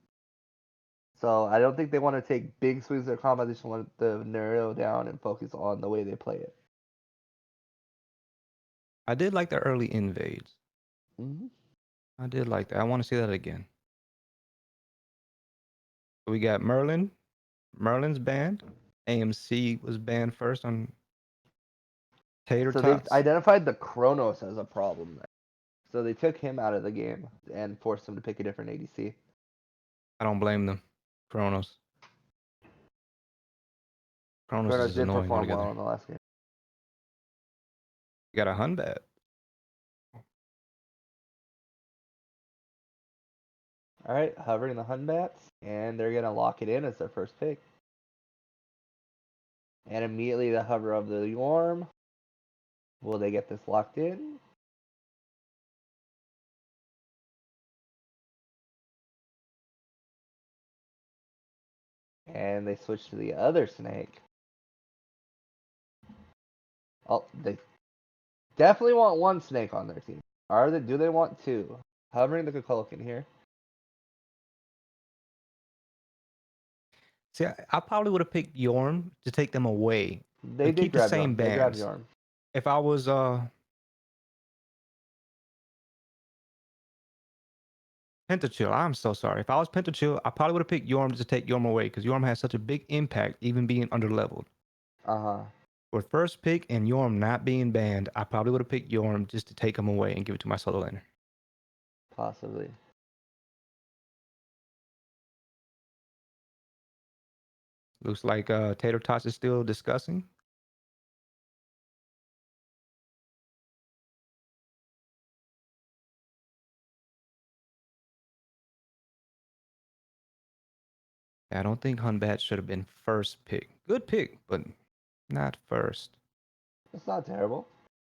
So I don't think they want to take big swings at their comp. I just want to narrow down and focus on the way they play it. I did like the early invades. Hmm. I did like that. I want to see that again. We got Merlin. Merlin's banned. AMC was banned first on Tater So they've Tots. identified the Chronos as a problem. So they took him out of the game and forced him to pick a different ADC. I don't blame them. Kronos. Kronos is Chronos just did annoying perform altogether. well in the last game. You got a Hunbat. All right, hovering the Hunbats, and they're gonna lock it in as their first pick. And immediately the hover of the Yorm. Will they get this locked in? And they switch to the other snake. Oh, they definitely want one snake on their team. Do they want two? Hovering the Kukulkan here. See, I probably would have picked Yorm to take them away, They but did keep the grab same Yorm. They grabbed bans. Yorm. If I was PentaChill, I'm so sorry. If I was PentaChill, I probably would have picked Yorm to take Yorm away because Yorm has such a big impact, even being underleveled. Uh-huh. With first pick and Yorm not being banned, I probably would have picked Yorm just to take him away and give it to my solo laner. Possibly. Looks like Tater Tots is still discussing. I don't think Hunbat should have been first pick. Good pick, but not first. It's not terrible.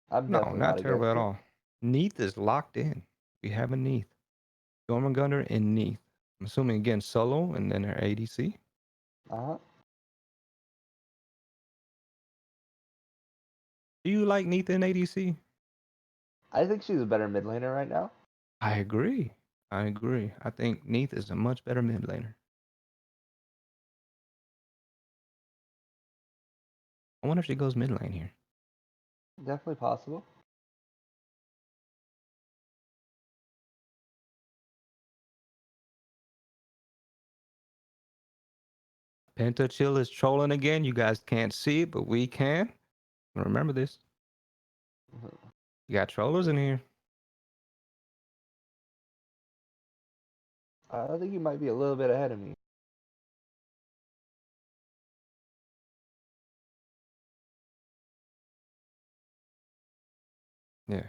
I'm No, definitely not not terrible against at it. all. Neath is locked in. We have a Neath. Jormungandr and Neith. I'm assuming again solo and then her ADC. Uh-huh. Do you like Neith in ADC? I think she's a better mid laner right now. I agree. I agree. I think Neith is a much better mid laner. I wonder if she goes mid lane here. Definitely possible. PentaChill is trolling again. You guys can't see it, but we can. Remember this. Mhm. You got trollers in here. I think you might be a little bit ahead of me. Yeah.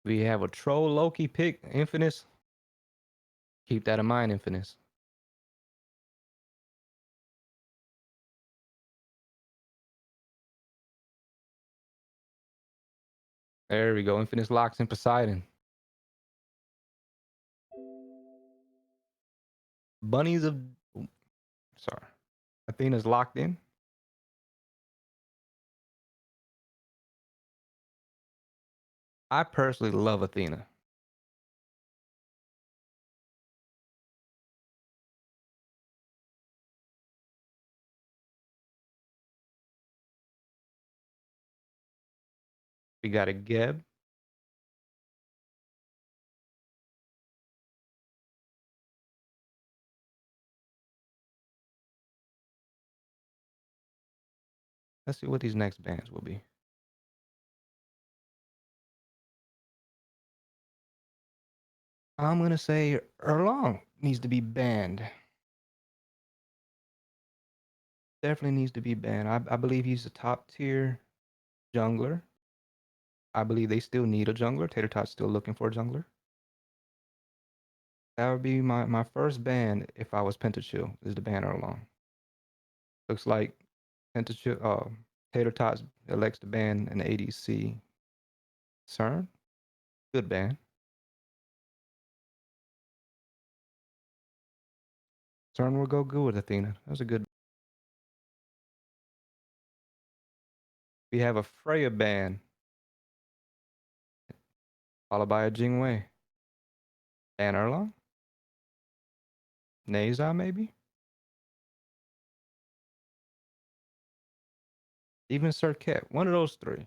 We have a troll Loki pick, Infinite. Keep that in mind, Infinite. There we go. Infinite locks in Poseidon. Bunnies of... Sorry. Athena's locked in. I personally love Athena. We got a Geb. Let's see what these next bans will be. I'm going to say Erlong needs to be banned. Definitely needs to be banned. I believe he's a top tier jungler. I believe they still need a jungler. Tater Tots still looking for a jungler. That would be my first ban if I was PentaChill, is the ban Erlong. Looks like PentaChill, Tater Tots elects to ban an ADC. CERN? Good ban. CERN will go good with Athena. That was a good. We have a Freya ban, followed by a Jingwei. Ban Erlong? Neza, maybe? Even Serket. One of those three.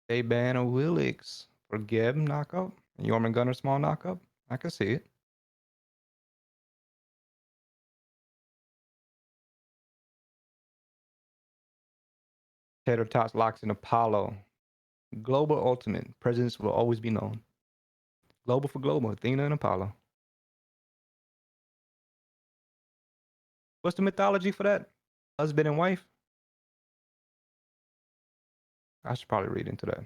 They ban a Willix for Geb knockup. Jormungandr small knockup. I can see it. Tater Tots locks in Apollo. Global Ultimate. Presidents will always be known. Global for global. Athena and Apollo. What's the mythology for that? Husband and wife? I should probably read into that.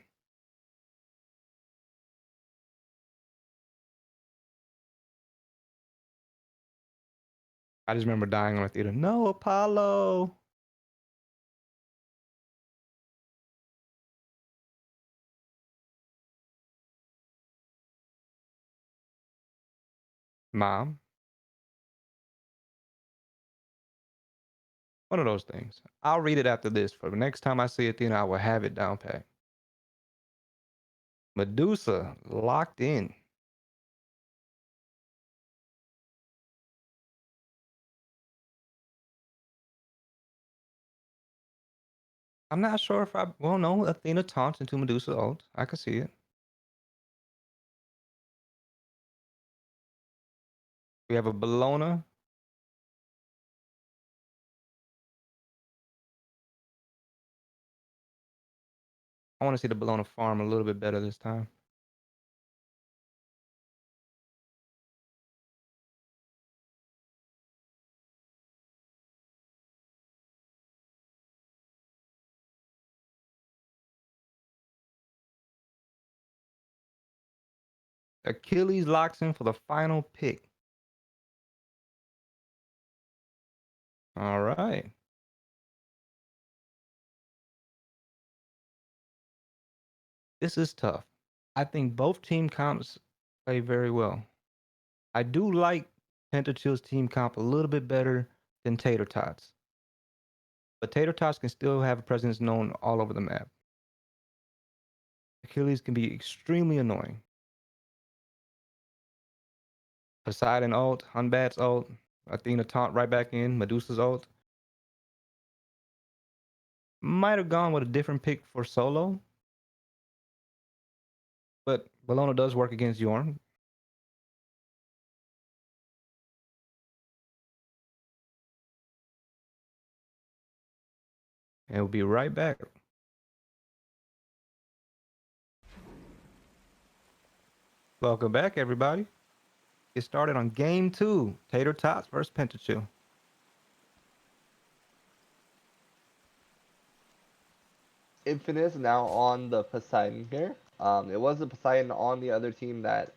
I just remember dying on a theater. No, Apollo. Mom. One of those things. I'll read it after this. For the next time I see Athena, I will have it down pat. Medusa locked in. I'm not sure if I. Well, no. Athena taunts into Medusa ult. I can see it. We have a Bellona. I want to see the Bellona farm a little bit better this time. Achilles locks in for the final pick. All right. This is tough. I think both team comps play very well. I do like PentaChill's team comp a little bit better than Tater Tots. But Tater Tots can still have a presence known all over the map. Achilles can be extremely annoying. Poseidon ult, Hunbat's ult, Athena taunt right back in, Medusa's ult. Might have gone with a different pick for solo. But Bologna does work against Yorn. And we'll be right back. Welcome back, everybody. Get started on game 2. Tater Tots versus PentaChill. Infinite is now on the Poseidon here. It was the Poseidon on the other team that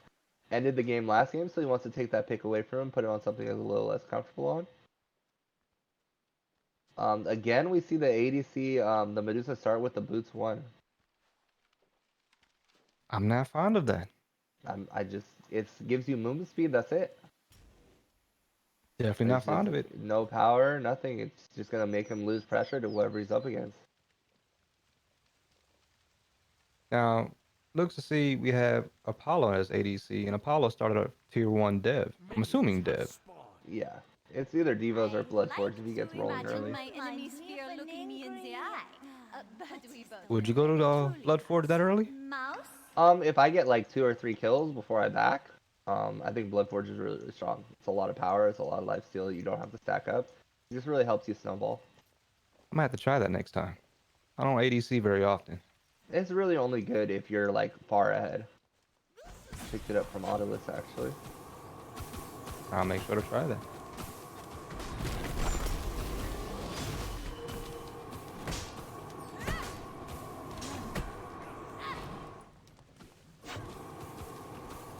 ended the game last game, so he wants to take that pick away from him, put it on something he's a little less comfortable on. Again, we see the ADC, the Medusa start with the boots 1. I'm not fond of that. It gives you movement speed, that's it. Definitely not fond of it. No power, nothing. It's just going to make him lose pressure to whoever he's up against. Now, looks to see we have Apollo as ADC, and Apollo started a tier 1 dev. I'm assuming dev. Yeah. It's either Divas or Bloodforge if he gets rolling early. Would you go to the Bloodforge that early? If I get like 2 or 3 kills before I back, I think Bloodforge is really, really strong. It's a lot of power, it's a lot of lifesteal you don't have to stack up. It just really helps you snowball. I might have to try that next time. I don't ADC very often. It's really only good if you're like far ahead. Picked it up from Autolus actually. I'll make sure to try that.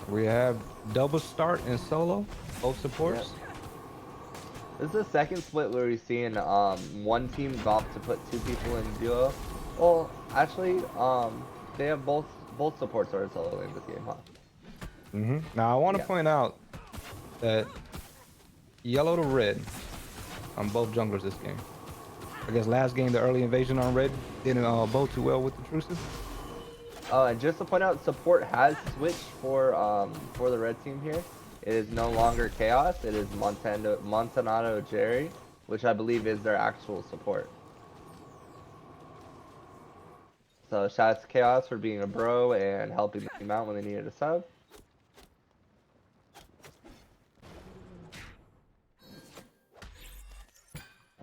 We have double start in solo, both supports. Yep. This is the second split where we're seeing one team opt to put 2 people in duo. Well, actually, they have both supports are solo in this game, huh? Now I want to point out that yellow to red on both junglers this game. I guess last game the early invasion on red didn't bode too well with the truces. And just to point out, support has switched for the red team here. It is no longer Chaos. It is Montanado Jerry, which I believe is their actual support. So shout out to Chaos for being a bro and helping the team out when they needed a sub.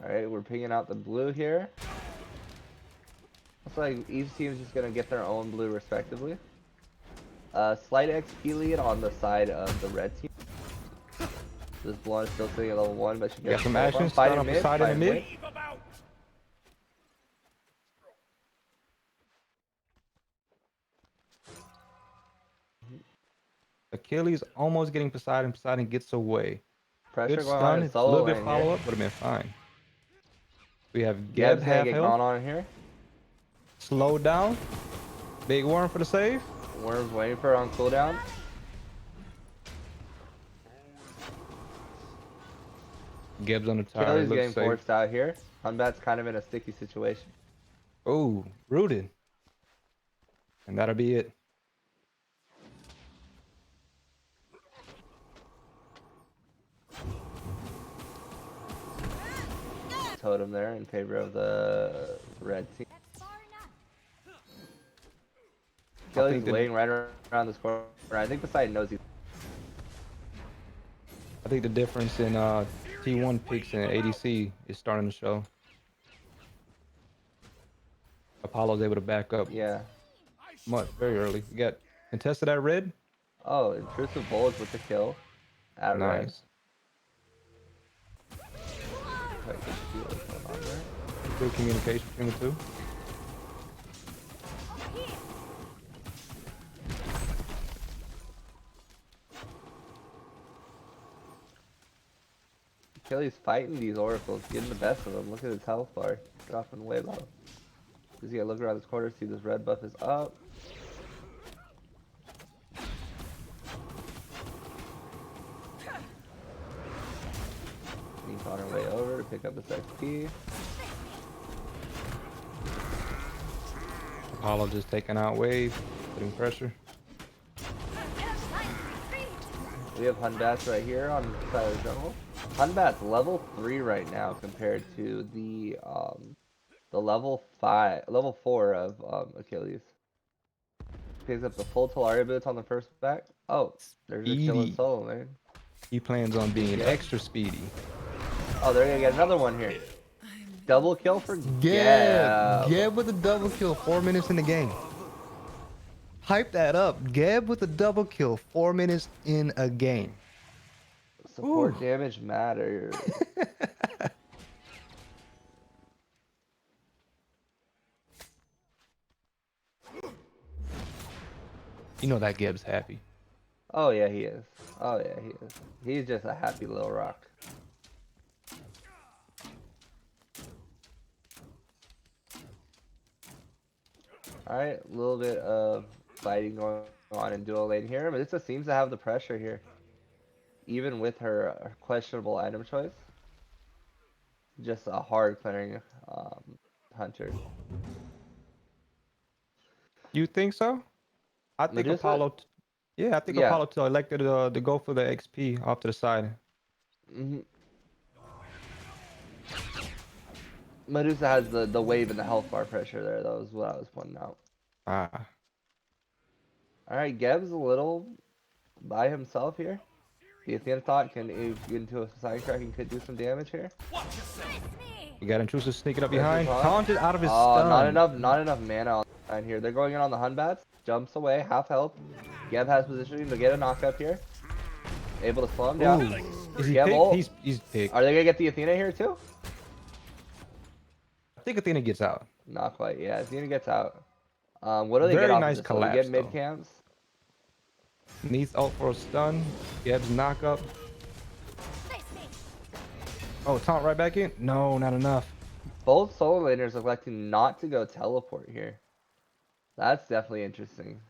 Alright, we're picking out the blue here. Looks like each team is just going to get their own blue respectively. Slight XP lead on the side of the red team. This blonde is still sitting at level 1, but she Got some action. action. Start on side in the mid. Achilles almost getting Poseidon. Poseidon gets away. Pressure Good going stun. on in A solo little bit lane follow here. up would have been fine. We have Geb's Geb gonna half get health. gone on here. Slow down. Big worm for the save. Worm's waiting for her on cooldown. Geb's on the tower. Achilles Looks getting safe. forced out here. Hunbat's kind of in a sticky situation. Oh, rooted. And that'll be it. Totem there in favor of the red team. Achilles is waiting right around this corner. I think Poseidon knows he's... I think the difference in T1 picks and ADC is starting to show. Apollo's able to back up very early. You got contested at red. Oh, intrusive bullets with the kill at red. Good communication between the two. Achilles fighting these oracles, getting the best of them. Look at his health bar, dropping way low. Just gotta look around this corner, see this red buff is up. Sneak on our way over to pick up this XP. Apollo just taking out wave, putting pressure. We have Hunbats right here on the side of the jungle. Hunbat's level 3 right now compared to the level 4 of Achilles. Picks up the full Talaria boots on the first back. Oh, there's a kill in Speedy. solo lane. He plans on being Yeah. extra speedy. Oh, they're gonna get another one here. Double kill for Geb. Geb. Geb with a double kill 4 minutes in the game. Hype that up. Geb with a double kill 4 minutes in a game. Support Ooh. damage matters. You know that Geb's happy. Oh yeah, he is. Oh yeah, he is. He's just a happy little rock. Alright, a little bit of fighting going on in dual lane here, but this seems to have the pressure here. Even with her questionable item choice. Just a hard clearing hunter. You think so? I think Medusa? Apollo. Yeah, I think Yeah. Apollo elected to go for the XP off to the side. Medusa has the wave and the health bar pressure there. That was what I was pointing out. Ah. Alright, Geb's a little by himself here. The Athena thought can get into a side crack and could do some damage here. We got intrusive sneaking up There's behind. his Taunted out of his Oh, stun. not enough mana on the line here. They're going in on the Hunbats. Jumps away, half health. Geb has positioning to get a knockup here. Able to slow him down. Ooh. Is he Geb picked? ult. He's picked. Are they gonna get the Athena here too? I think Athena gets out. Not quite. Yeah, Athena gets out. What do they Very get off nice of this? So we get collapse, mid though. camps. Needs ult for a stun. Geb's knockup. Oh, taunt right back in? No, not enough. Both solo laners electing not to go teleport here. That's definitely interesting.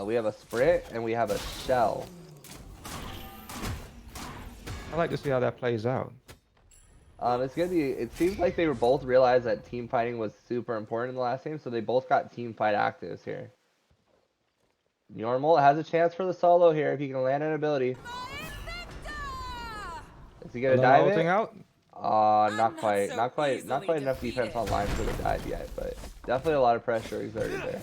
We have a sprint and we have a shell. I like to see how that plays out. It's gonna be. It seems like they were both realized that team fighting was super important in the last game, so they both got team fight actives here. Normal has a chance for the solo here if he can land an ability. Is he gonna dive it? Out? Not quite. Not quite enough defense online for the dive yet, but definitely a lot of pressure exerted there.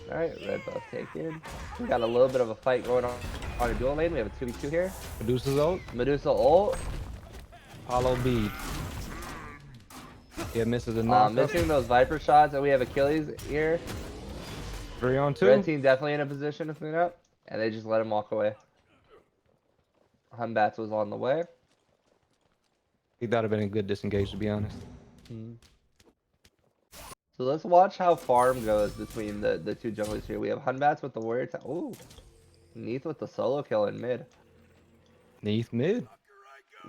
Alright, red buff taken. We got a little bit of a fight going on a dual lane. We have a 2v2 here. Medusa's ult. Medusa ult. Apollo bead. Yeah, misses the knock. Missing those Viper shots, and we have Achilles here. 3-on-2. Red team definitely in a position to clean up, and they just let him walk away. Hunbats was on the way. He thought it'd been a good disengage, to be honest. So let's watch how farm goes between the two junglers here. We have Hunbats with the warrior. Ooh, Neath with the solo kill in mid. Neath mid.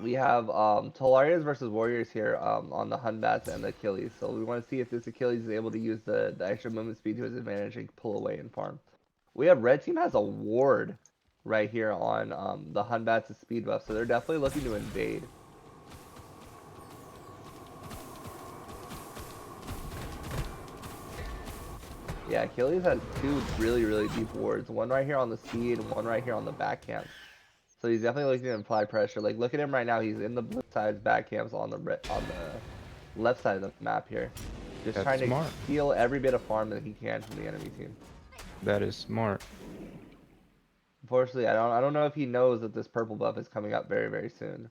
We have Talarias versus warriors here on the Hunbats and the Achilles. So we want to see if this Achilles is able to use the extra movement speed to his advantage and pull away and farm. We have red team has a ward right here on the Hunbats' speed buff, so they're definitely looking to invade. Yeah, Achilles has two really deep wards. One right here on the speed and one right here on the back camp. So he's definitely looking to apply pressure. Like, look at him right now. He's in the blue side's back camps on the left side of the map here. Just That's trying smart. to steal every bit of farm that he can from the enemy team. That is smart. Unfortunately, I don't know if he knows that this purple buff is coming up very soon.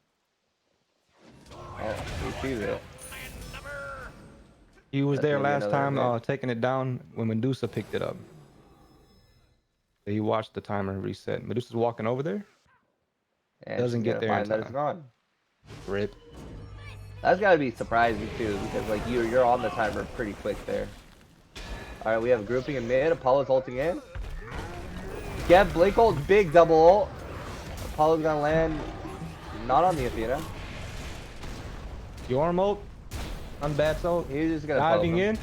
Oh, he sees it. He was That's there gonna be last another time invade. taking it down when Medusa picked it up. He watched the timer reset. Medusa's walking over there. And Doesn't she's get gonna there in find that it's time. gone. Rip. That's gotta be surprising too, because like you're on the timer pretty quick there. All right, we have a grouping in mid. Apollo's ulting in. Geb blink ult, big double ult. Apollo's gonna land not on the Athena. Your ult. Unbad ult. He's just gonna diving in.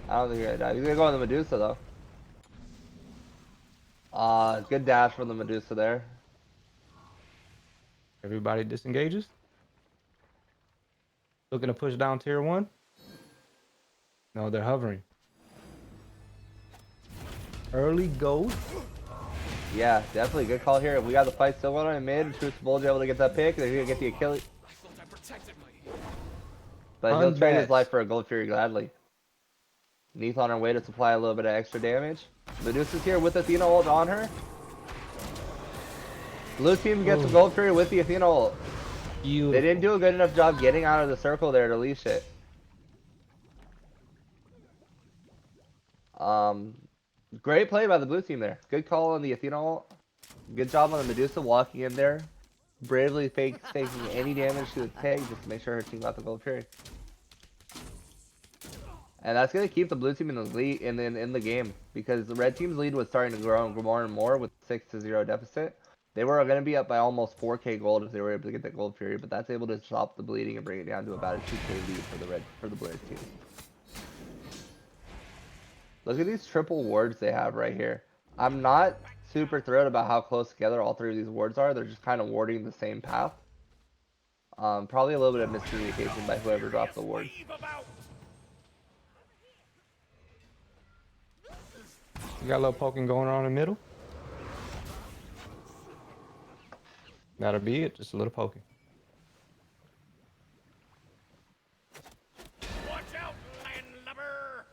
I don't think he's gonna die. He's gonna go on the Medusa though. Good dash from the Medusa there. Everybody disengages. Looking to push down tier 1. No, they're hovering. Early gold. Yeah, definitely good call here. We got the fight still going on in mid. Truth Bulge able to get that pick. They're gonna get the Achilles. But he'll trade his life for a Gold Fury gladly. Neath on her way to supply a little bit of extra damage. Medusa's here with Athena ult on her. Blue team gets the Gold Fury with the Athena ult. Beautiful. They didn't do a good enough job getting out of the circle there to leash it. Great play by the blue team there. Good call on the Athena ult. Good job on the Medusa walking in there. Bravely taking any damage to the tag just to make sure her team got the Gold Fury. And that's gonna keep the blue team in the lead in the game, because the red team's lead was starting to grow more and more with 6-0 deficit. They were gonna be up by almost 4k gold if they were able to get that Gold Fury, but that's able to stop the bleeding and bring it down to about a 2k lead for the blue team. Look at these triple wards they have right here. I'm not super thrilled about how close together all three of these wards are. They're just kind of warding the same path. Probably a little bit of miscommunication by whoever dropped the ward. You got a little poking going on in the middle. That'll be it. Just a little poking. Watch out, landlubber!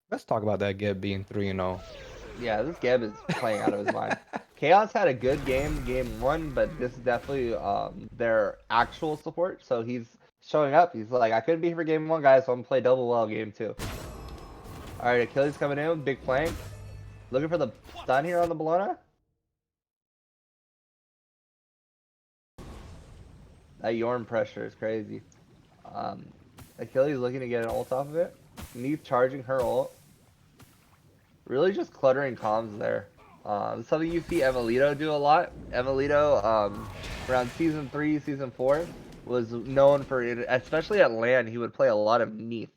Let's talk about that Geb being 3-0. Yeah, this Geb is playing out of his mind. Chaos had a good game 1, but this is definitely their actual support. So he's showing up. He's like, I couldn't be here for game 1, guys, so I'm gonna play double well game 2. All right, Achilles coming in, big flank. Looking for the stun here on the Bologna. That Yorm pressure is crazy. Achilles looking to get an ult off of it. Neath charging her ult. Really just cluttering comms there. Something you see Emelito do a lot. Emelito, around season 3, season 4, was known for it, especially at LAN, he would play a lot of Neath.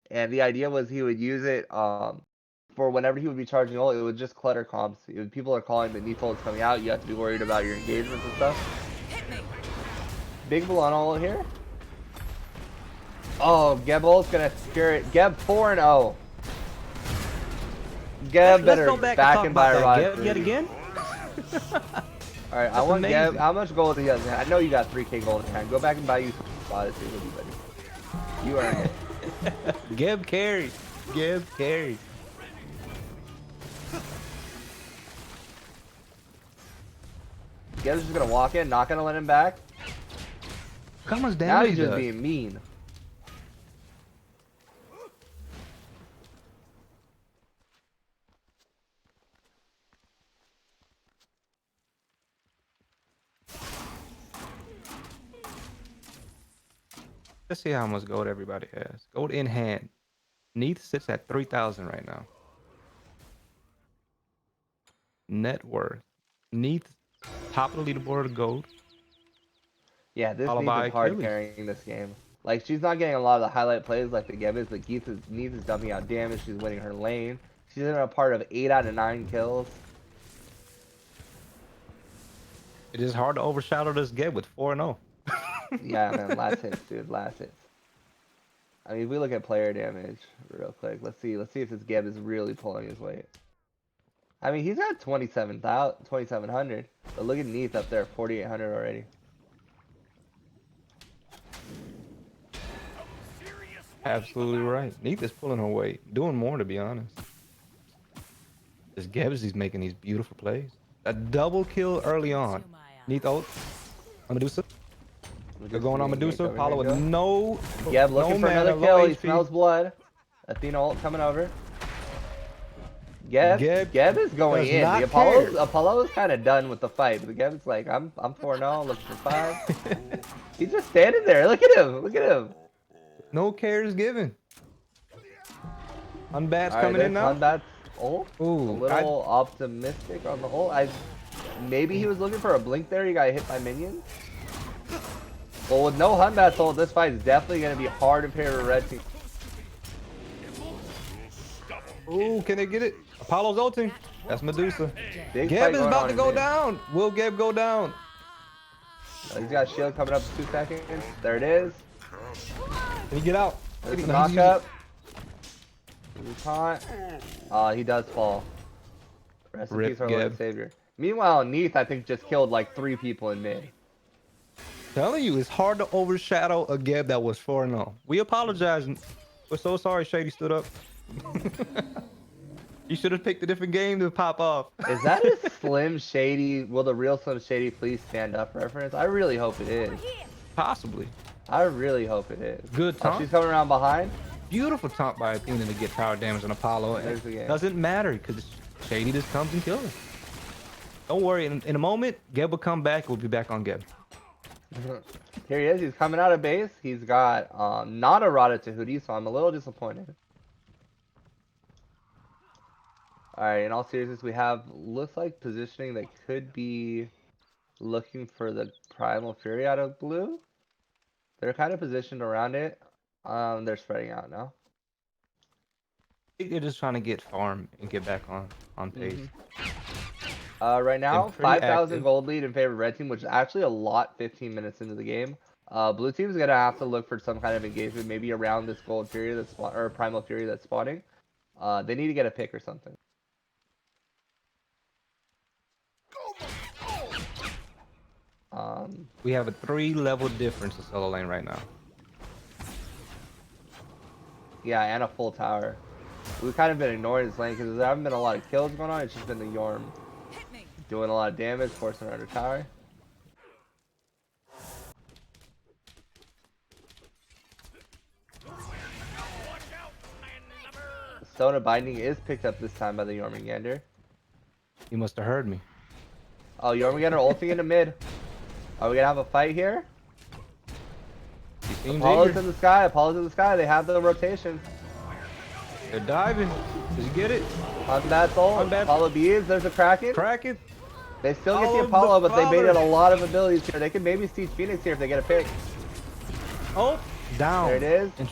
And the idea was he would use it for whenever he would be charging ult, it would just clutter comms. People are calling that Neath ult's coming out, you have to be worried about your engagements and stuff. Big Bologna ult here. Oh, Geb ult's gonna spirit. Geb 4-0. Geb better back and buy a rod. Geb yet again? Alright, I want amazing. Geb. How much gold do you have? I know you got 3k gold in hand. Go back and buy you some Odyssey, buddy. You earned it. Geb carry. Geb carry. Geb's just gonna walk in, not gonna let him back. How much damage? Now he's just being mean. Let's see how much gold everybody has. Gold in hand. Neath sits at 3,000 right now. Net worth. Neath top of the leaderboard gold. Yeah, this Neath is hard carrying this game. Like, she's not getting a lot of the highlight plays like the Geb is, but Neath is dumping out damage. She's winning her lane. She's in a part of 8 out of 9 kills. It is hard to overshadow this Geb with 4-0. Yeah, man, last hits, dude, last hits. I mean, if we look at player damage real quick, let's see if this Geb is really pulling his weight. I mean, he's got 2,700, but look at Neath up there, 4,800 already. Absolutely right. Neath is pulling her weight, doing more to be honest. This Geb is making these beautiful plays. A double kill early on. Neath ult on Medusa. They're going on Medusa. Apollo with no. Geb looking for another kill. He smells blood. Athena ult coming over. Geb is going does in. not The Apollo is kind of done with the fight, but Geb's like, I'm 4-0, looking for 5. He's just standing there. Look at him. Look at him. No cares given. Unbat's All right, coming in there's now. Hunbat's ult. A Ooh, little optimistic on the ult. Maybe he was looking for a blink there. He got hit by minions. Well, with no Hunbat's ult, this fight is definitely going to be hard to pair with red team. Ooh, can they get it? Apollo's ulting. That's Medusa. Big Geb fight is going about on to in go mid. down. Will Geb go down? He's got shield coming up in 2 seconds. There it is. Can he get out? There's the No, he's knockup. He does fall. Rest in Rip peace, our Lord and Geb. Savior. Meanwhile, Neath, I think, just killed like 3 people in mid. Telling you, it's hard to overshadow a Geb that was 4-0. We apologize. We're so sorry Shady stood up. You should have picked a different game to pop off. Is that a Slim Shady, will the real Slim Shady please stand up reference? I really hope it is. Possibly. I really hope it is. Good Oh, taunt. she's coming around behind. Beautiful taunt by Athena to get power damage on Apollo. There's the game. Doesn't matter because Shady just comes and kills her. Don't worry. In a moment, Geb will come back. We'll be back on Geb. Here he is. He's coming out of base. He's got not a Rada Tahuti, so I'm a little disappointed. Alright, in all seriousness, we have, looks like positioning that could be looking for the Primal Fury out of blue. They're kind of positioned around it. They're spreading out now. I think they're just trying to get farm and get back on pace. Right now, Been pretty 5,000 active. gold lead in favor of red team, which is actually a lot 15 minutes into the game. Blue team is going to have to look for some kind of engagement, maybe around this gold fury that's or Primal Fury that's spawning. They need to get a pick or something. We have a 3-level difference in solo lane right now. Yeah, and a full tower. We've kind of been ignoring this lane because there haven't been a lot of kills going on. It's just been the Yorm doing a lot of damage, forcing her under tower. Stone of Binding is picked up this time by the Jormungandr. You must have heard me. Oh, Jormungandr ulting into mid. Are we gonna have a fight here? He seems Apollo's eager. in the sky. Apollo's in the sky. They have the rotation. They're diving. Did you get it? Unbad soul. Unbad- Apollo bees. There's a Kraken. Crack it. They still get the Follow the Apollo, but they baited a father. lot of abilities here. They can maybe siege Phoenix here if they get a pick. Oh, down. There it is. And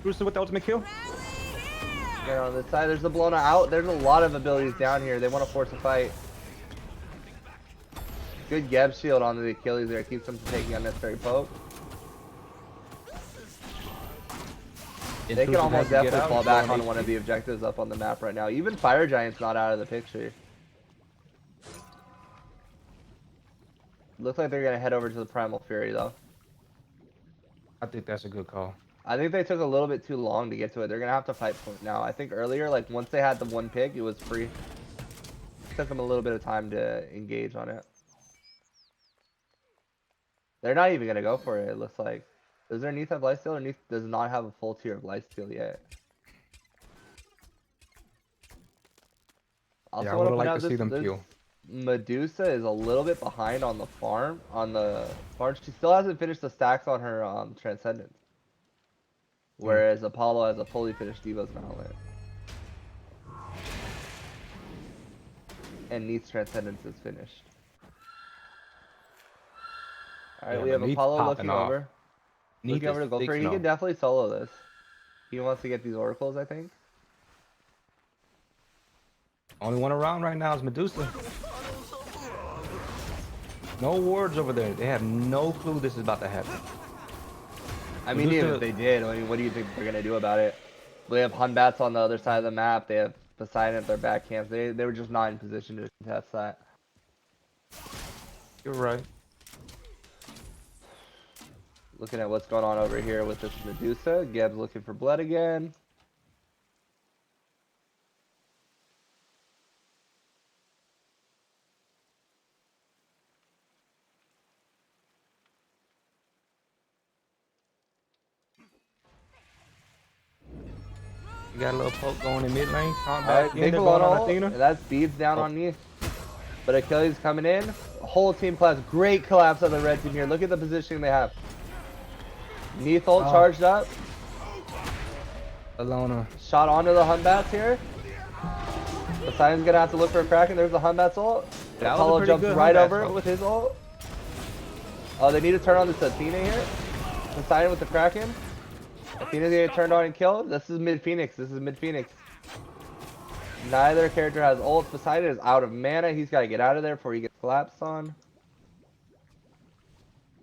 Trucer with the ultimate kill. There on this side, there's the blown out. There's a lot of abilities down here. They want to force a fight. Good Geb shield onto the Achilles there. Keeps them from taking unnecessary poke. They can almost definitely fall back on one of the objectives up on the map right now. Even Fire Giant's not out of the picture. Looks like they're going to head over to the Primal Fury though. I think that's a good call. I think they took a little bit too long to get to it. They're going to have to fight for it now. I think earlier, like once they had the one pick, it was free. It took them a little bit of time to engage on it. They're not even going to go for it, it looks like. Does their Neath have lifesteal, or Neath does not have a full tier of lifesteal yet? Also, Yeah, I want would to have point liked out to see them this kill. Medusa is a little bit behind on the farm. She still hasn't finished the stacks on her Transcendence. Whereas Apollo has a fully finished Diva's Gauntlet. And Neath's Transcendence is finished. Alright, Yeah, we but have Neath's Apollo popping looking off. over. Neath Looking over to is go for it. He 6-0. can definitely solo this. He wants to get these oracles, I think. Only one around right now is Medusa. No wards over there. They have no clue this is about to happen. I mean, even Medusa- if they did, I mean, what do you think they're gonna do about it? They have Hunbats on the other side of the map. They have Poseidon at their back camps. They were just not in position to contest that. You're right. Looking at what's going on over here with this Medusa. Geb's looking for blood again. You got a little poke going in mid lane. Count Alright, back in big there, going on ult, Athena. and that speeds down Oh. on me. But Achilles coming in. Whole team collapse. Great collapse on the red team here. Look at the positioning they have. Neath ult charged up. Alona. Shot onto the Humbats here. Poseidon's gonna have to look for a Kraken. There's the Humbats ult. That was a Apollo pretty jumps good right Humbats over it ult. with his ult. Oh, they need to turn on this Athena here. Poseidon with the Kraken. Athena's gonna get turned on and killed. This is mid Phoenix. This is mid Phoenix. Neither character has ult. Poseidon is out of mana. He's got to get out of there before he gets collapsed on.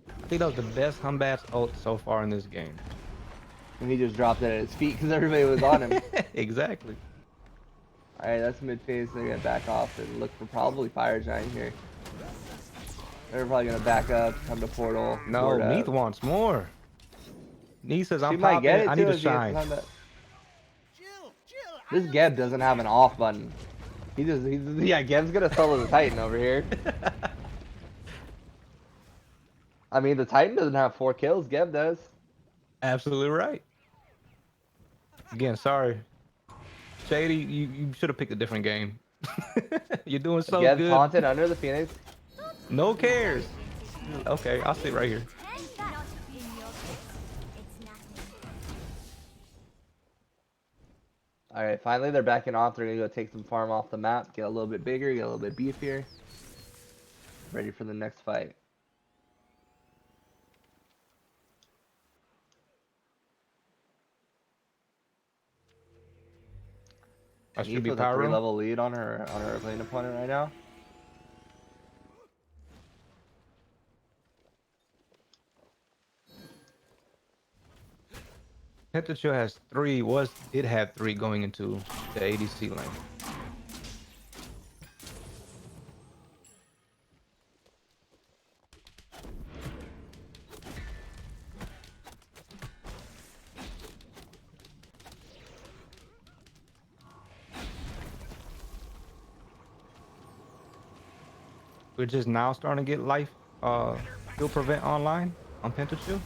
I think that was the best Humbats ult so far in this game. And he just dropped it at his feet because everybody was on him. Exactly. Alright, that's mid phase. They're going to back off and look for probably Fire Giant here. They're probably going to back up, come to portal. No, Neath wants more. Neath says, She I'm might popping, get it I too need to if she gets shine. behind that. Chill, chill. This Geb doesn't have an off button. Yeah, Geb's going to solo the Titan over here. I mean, the Titan doesn't have 4 kills. Geb does. Absolutely right. Again, sorry. Shady, you should have picked a different game. You're doing so Geb good. taunted under the Phoenix. No cares. Okay, I'll sit right here. Alright, finally they're backing off. They're going to go take some farm off the map. Get a little bit bigger, get a little bit beefier. Ready for the next fight. I should Neath be with a power 3-level lead on her lane opponent right now. PentaChill has 3, did have 3 going into the ADC lane. We're just now starting to get life skill prevent online on PentaChill.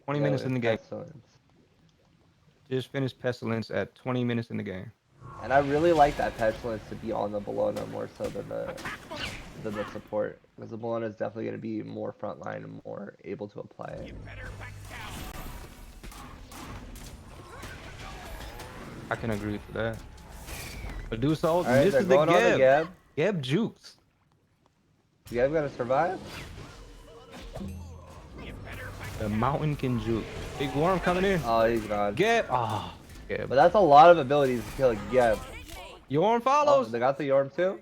20 Yeah, minutes in the game. Pestilence. Just finished Pestilence at 20 minutes in the game. And I really like that Pestilence to be on the Bologna more so than the support. Because the Bologna is definitely going to be more frontline and more able to apply it. You better back down. I can agree to that. But do so. Alright, This they're is the going on the Geb. Geb. Geb jukes. Geb going to survive? You better back The mountain can juke. Big worm coming in. Oh, he's gone. Geb. Ah, Geb. But that's a lot of abilities to kill a Geb. Yorm Oh, follows. they got the Yorm too?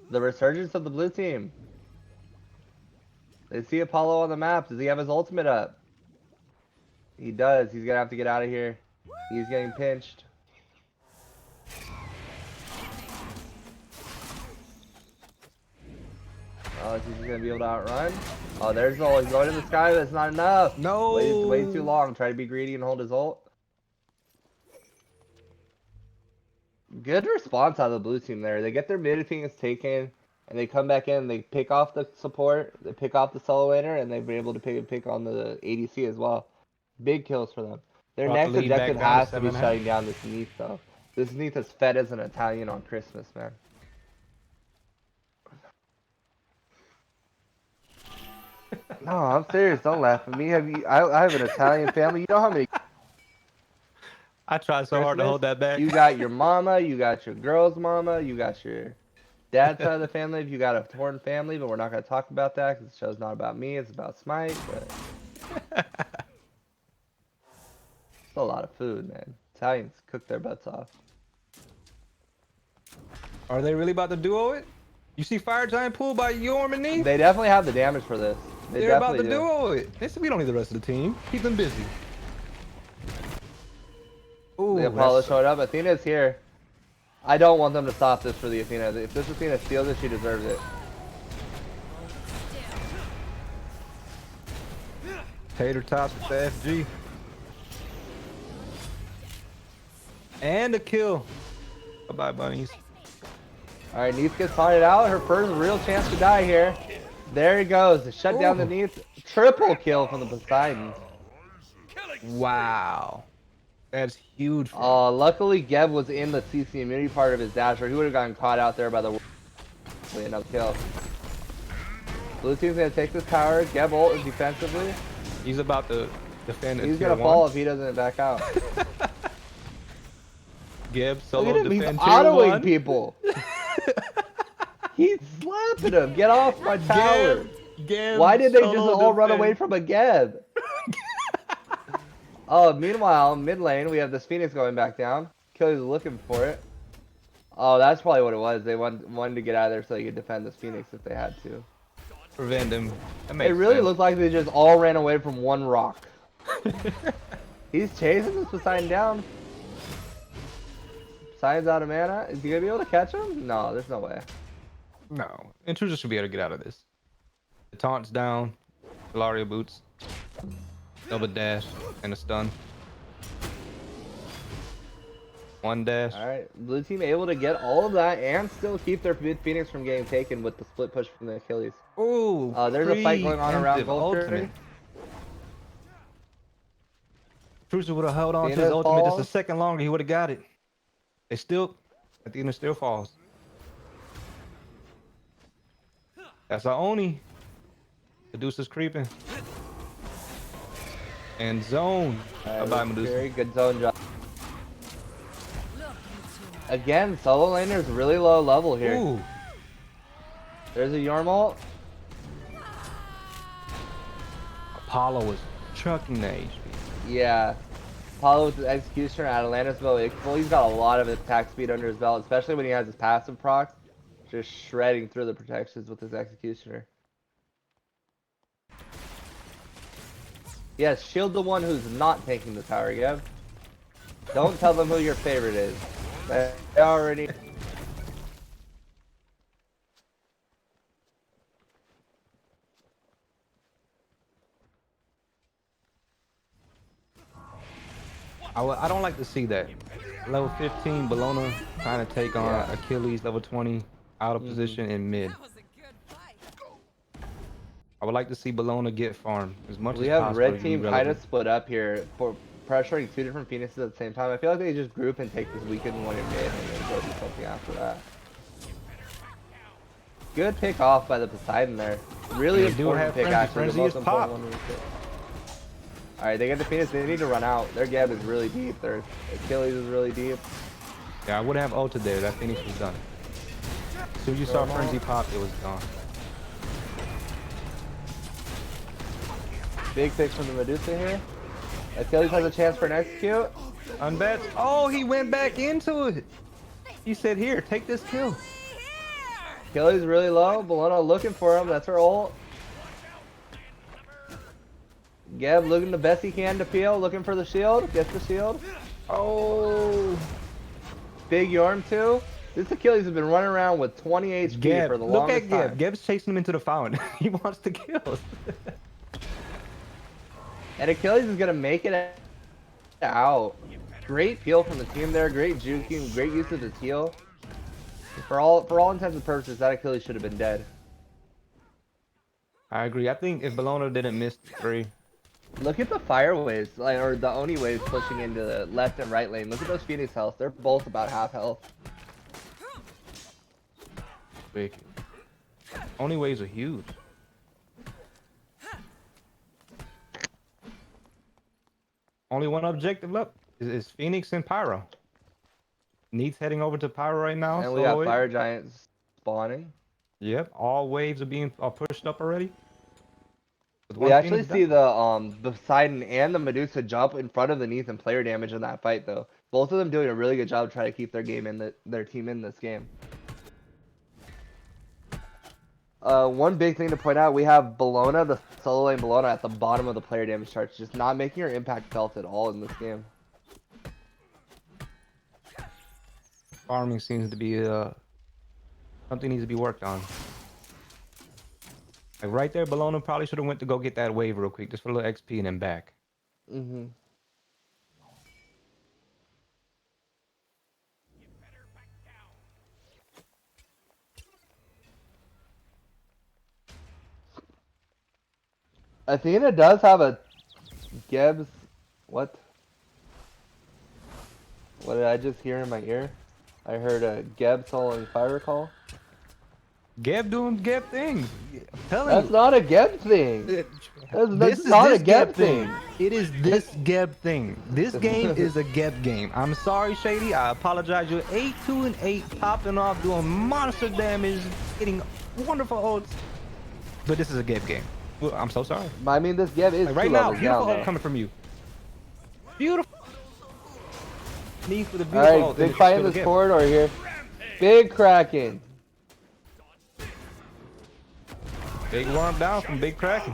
The resurgence of the blue team. They see Apollo on the map. Does he have his ultimate up? He does. He's going to have to get out of here. He's getting pinched. Oh, is he just going to be able to outrun? Oh, there's the ult. He's going in the sky, but it's not enough. No. Way too long. Try to be greedy and hold his ult. Good response out of the blue team there. They get their mid things taken, and they come back in. They pick off the support, they pick off the solo laner, and they've been able to pick on the ADC as well. Big kills for them. Their Brought the next lead back objective down to has to be 7.5. shutting down this Neath, though. This Neath is fed as an Italian on Christmas, man. No, I'm serious. Don't laugh at me. I have an Italian family. You know how many I tried so hard to Christmas? hold that back. You got your mama, you got your girl's mama, you got your dad's side of the family. If you got a torn family, but we're not going to talk about that because the show's not about me. It's about Smite. But it's a lot of food, man. Italians cook their butts off. Are they really about to duo it? You see Fire Giant pulled by Yorm and Neath? They definitely have the damage for this. They're about to definitely do. duo it. They said we don't need the rest of the team. Keep them busy. Ooh, The Apollo that's- showed up. Athena's here. I don't want them to stop this for the Athena. If this Athena steals it, she deserves it. Tater Tots with the FG. And a kill. Bye-bye, bunnies. Alright, Neath gets taunted out. Her first real chance to die here. There he goes. Shut down the Ooh. Neath. Triple kill from the Poseidon. Killing Wow. That's huge for him. Luckily Geb was in the CC immunity part of his dash, or he would have gotten caught out there by the another kill. Blue team's gonna take this tower. Geb ult defensively. He's about to defend it. He's gonna fall if he doesn't back out. Geb Look solo at him, he's defend tier autoing 1. people. He's slapping him. Get off my tower. Geb Why did they just solo all run defend. away from a Geb? Oh, meanwhile, mid lane, we have this Phoenix going back down. Achilles is looking for it. Oh, that's probably what it was. They wanted to get out of there so they could defend this Phoenix if they had to. Prevent him. It really looked like they just all ran away from one rock. He's chasing this Poseidon down. Poseidon's out of mana. Is he gonna be able to catch him? No, there's no way. No. Intruder should be able to get out of this. The taunt's down. Ilaria boots. Double dash and a stun. One dash. Alright, blue team able to get all of that and still keep their mid Phoenix from getting taken with the split push from the Achilles. Ooh. There's a fight going on around preemptive Gold ultimate. Fury. Cruiser would have held on to Phoenix his ultimate just a falls. second longer. He would have got it. They still, at the end, it still falls. That's our Oni. Medusa's creeping. And zone. Bye-bye, Medusa. Very good zone job. Again, solo laner's really low level here. Ooh. There's a Yorm ult. Apollo was chucking the HP. Yeah. Apollo with the Executioner, Atalanta's bow. He's got a lot of attack speed under his belt, especially when he has his passive procs. Just shredding through the protections with his Executioner. Yes, shield the one who's not taking the tower, Gab. Don't tell them who your favorite is. They already... I don't like to see that. Level 15, Bologna trying to take on Achilles, level 20, out of position in mid. I would like to see Bologna get farmed as much We as have possible. red to be team kind relevant. of split up here for pressuring two different Phoenixes at the same time. I feel like they just group and take this weakened one in mid and then go do something after that. Good pick off by the Poseidon there. Really They do important have pick Frenzy. actually. The Frenzy most is important popped. one we picked. Alright, they get the Phoenix. They need to run out. Their Gab is really deep. Their Achilles is really deep. Yeah, I would have ulted there. That Phoenix was done. As soon as you saw Frenzy pop, it was gone. Big pick from the Medusa here. Achilles has a chance for an execute. Unbets. Oh, he went back into it. He said, here, take this kill. Achilles really low. Bologna looking for him. That's her ult. Geb looking the best he can to peel. Looking for the shield. Gets the shield. Oh. Big Yorm too. This Achilles has been running around with 20 HP Geb, for the look longest at Geb. time. Geb's chasing him into the fountain. He wants to kill. And Achilles is gonna make it out. Great peel from the team there. Great juking. Great use of the heal. For all intents and purposes, that Achilles should have been dead. I agree. I think if Bologna didn't miss 3, Look at the fire waves, like, or the Oni waves pushing into the left and right lane. Look at those Phoenix health. They're both about half health. big. Only waves are huge. Only one objective left is Phoenix and Pyro. Needs heading over to Pyro right now. And we got fire giants spawning. Yep, all waves are pushed up already. With We one actually Phoenix see down. the Poseidon and the Medusa jump in front of the Neath and player damage in that fight though. Both of them doing a really good job trying to keep their game in their team in this game. One big thing to point out, we have Bologna, the solo lane Bologna at the bottom of the player damage charts, just not making her impact felt at all in this game. Farming seems to be something needs to be worked on. Like right there, Bologna probably should have went to go get that wave real quick, just for a little XP and then back. Mm-hmm. Athena does have a Geb's What? What did I just hear in my ear? I heard a Geb soloing Fire Call. Geb doing Geb things. I'm telling That's you. not a Geb thing. That's not a Geb thing. It is this Geb thing. This game is a Geb game. I'm sorry, Shady. I apologize. You're 8-2-8, popping off, doing monster damage, getting wonderful ults. But this is a Geb game. Well, I'm so sorry. I mean, this Geb is Like right two now, levels beautiful down, ult though. coming from you. Beautiful. Need for the All beautiful right, ult. big fight in this Geb. corridor here. Big Kraken. Big run down from Big Kraken.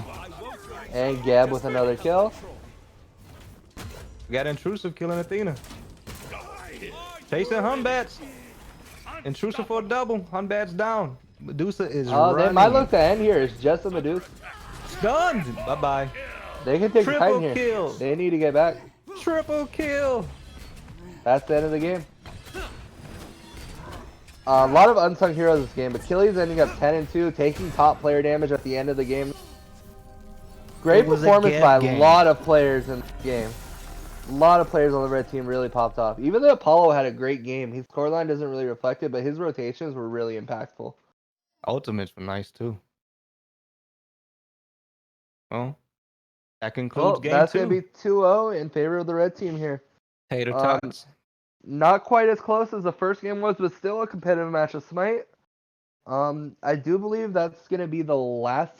And Geb with another kill. We got Intrusive killing Athena. Chasing Hunbats. Intrusive for a double. Hunbats down. Medusa is Oh, they running. might look to end here. It's just a Medusa. Stunned. Bye-bye. They can take the Triple time here. kill. They need to get back. Triple kill. That's the end of the game. A lot of unsung heroes this game. Achilles ending up 10-2, taking top player damage at the end of the game. Great It was a performance Geb by a game. lot of players in the game. A lot of players on the red team really popped off. Even though Apollo had a great game, his scoreline doesn't really reflect it, but his rotations were really impactful. Ultimates were nice too. Well, that concludes Well, game that's 2. going to be 2-0 in favor of the red team here. Tater Tots. Not quite as close as the first game was, but still a competitive match of Smite. I do believe that's going to be the last